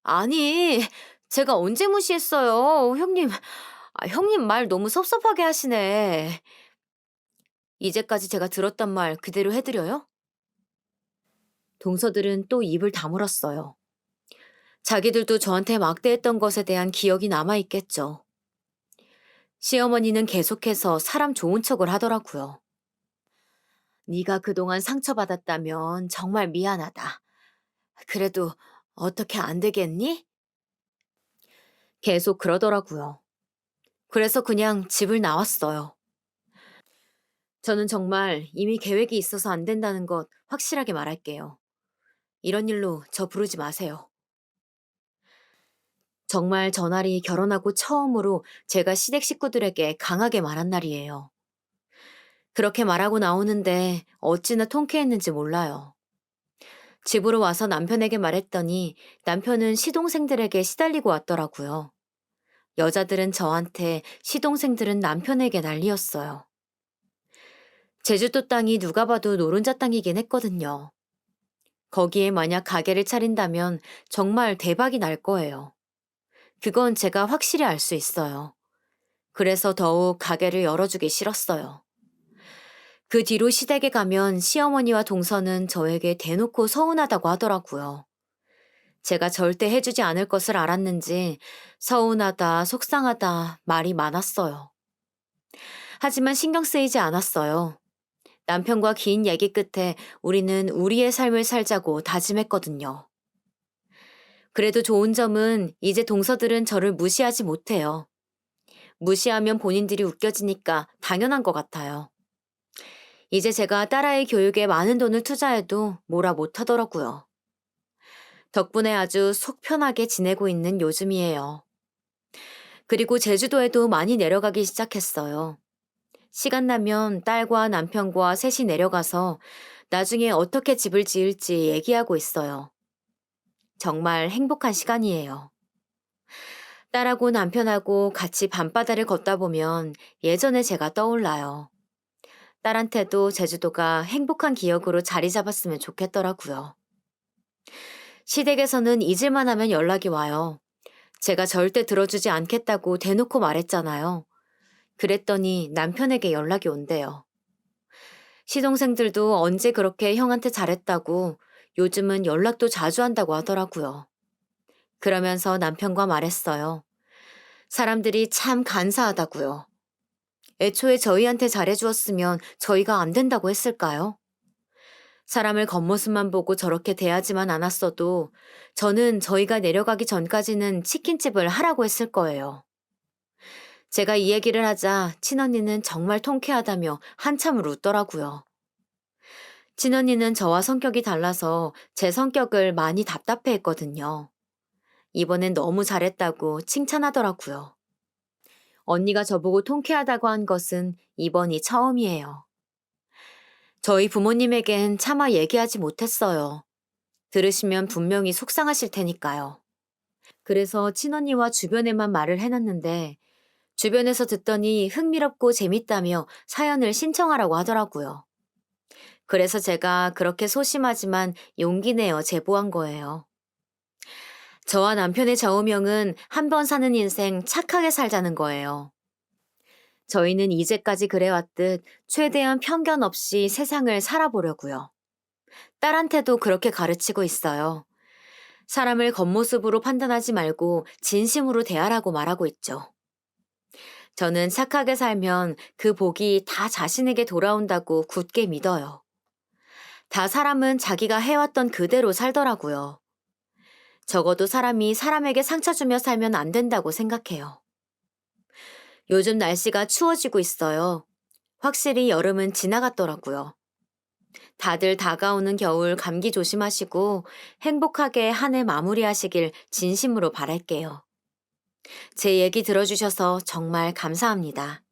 아니, 제가 언제 무시했어요, 형님. 형님 말 너무 섭섭하게 하시네. 이제까지 제가 들었단 말 그대로 해드려요? 동서들은 또 입을 다물었어요. 자기들도 저한테 막대했던 것에 대한 기억이 남아있겠죠. 시어머니는 계속해서 사람 좋은 척을 하더라고요. 네가 그동안 상처받았다면 정말 미안하다. 그래도 어떻게 안 되겠니? 계속 그러더라고요. 그래서 그냥 집을 나왔어요. 저는 정말 이미 계획이 있어서 안 된다는 것 확실하게 말할게요. 이런 일로 저 부르지 마세요. 정말 전날이 결혼하고 처음으로 제가 시댁 식구들에게 강하게 말한 날이에요. 그렇게 말하고 나오는데 어찌나 통쾌했는지 몰라요. 집으로 와서 남편에게 말했더니 남편은 시동생들에게 시달리고 왔더라고요. 여자들은 저한테, 시동생들은 남편에게 난리였어요. 제주도 땅이 누가 봐도 노른자 땅이긴 했거든요. 거기에 만약 가게를 차린다면 정말 대박이 날 거예요. 그건 제가 확실히 알 수 있어요. 그래서 더욱 가게를 열어주기 싫었어요. 그 뒤로 시댁에 가면 시어머니와 동서는 저에게 대놓고 서운하다고 하더라고요. 제가 절대 해주지 않을 것을 알았는지 서운하다, 속상하다 말이 많았어요. 하지만 신경 쓰이지 않았어요. 남편과 긴 얘기 끝에 우리는 우리의 삶을 살자고 다짐했거든요. 그래도 좋은 점은 이제 동서들은 저를 무시하지 못해요. 무시하면 본인들이 웃겨지니까 당연한 것 같아요. 이제 제가 딸아이 교육에 많은 돈을 투자해도 뭐라 못하더라고요. 덕분에 아주 속 편하게 지내고 있는 요즘이에요. 그리고 제주도에도 많이 내려가기 시작했어요. 시간 나면 딸과 남편과 셋이 내려가서 나중에 어떻게 집을 지을지 얘기하고 있어요. 정말 행복한 시간이에요. 딸하고 남편하고 같이 밤바다를 걷다 보면 예전에 제가 떠올라요. 딸한테도 제주도가 행복한 기억으로 자리 잡았으면 좋겠더라고요. 시댁에서는 잊을만 하면 연락이 와요. 제가 절대 들어주지 않겠다고 대놓고 말했잖아요. 그랬더니 남편에게 연락이 온대요. 시동생들도 언제 그렇게 형한테 잘했다고 요즘은 연락도 자주 한다고 하더라고요. 그러면서 남편과 말했어요. 사람들이 참 간사하다고요. 애초에 저희한테 잘해주었으면 저희가 안 된다고 했을까요? 사람을 겉모습만 보고 저렇게 대하지만 않았어도 저는 저희가 내려가기 전까지는 치킨집을 하라고 했을 거예요. 제가 이 얘기를 하자 친언니는 정말 통쾌하다며 한참을 웃더라고요. 친언니는 저와 성격이 달라서 제 성격을 많이 답답해 했거든요. 이번엔 너무 잘했다고 칭찬하더라고요. 언니가 저보고 통쾌하다고 한 것은 이번이 처음이에요. 저희 부모님에겐 차마 얘기하지 못했어요. 들으시면 분명히 속상하실 테니까요. 그래서 친언니와 주변에만 말을 해놨는데 주변에서 듣더니 흥미롭고 재밌다며 사연을 신청하라고 하더라고요. 그래서 제가 그렇게 소심하지만 용기 내어 제보한 거예요. 저와 남편의 좌우명은 한 번 사는 인생 착하게 살자는 거예요. 저희는 이제까지 그래왔듯 최대한 편견 없이 세상을 살아보려고요. 딸한테도 그렇게 가르치고 있어요. 사람을 겉모습으로 판단하지 말고 진심으로 대하라고 말하고 있죠. 저는 착하게 살면 그 복이 다 자신에게 돌아온다고 굳게 믿어요. 다 사람은 자기가 해왔던 그대로 살더라고요. 적어도 사람이 사람에게 상처 주며 살면 안 된다고 생각해요. 요즘 날씨가 추워지고 있어요. 확실히 여름은 지나갔더라고요. 다들 다가오는 겨울 감기 조심하시고 행복하게 한 해 마무리하시길 진심으로 바랄게요. 제 얘기 들어주셔서 정말 감사합니다.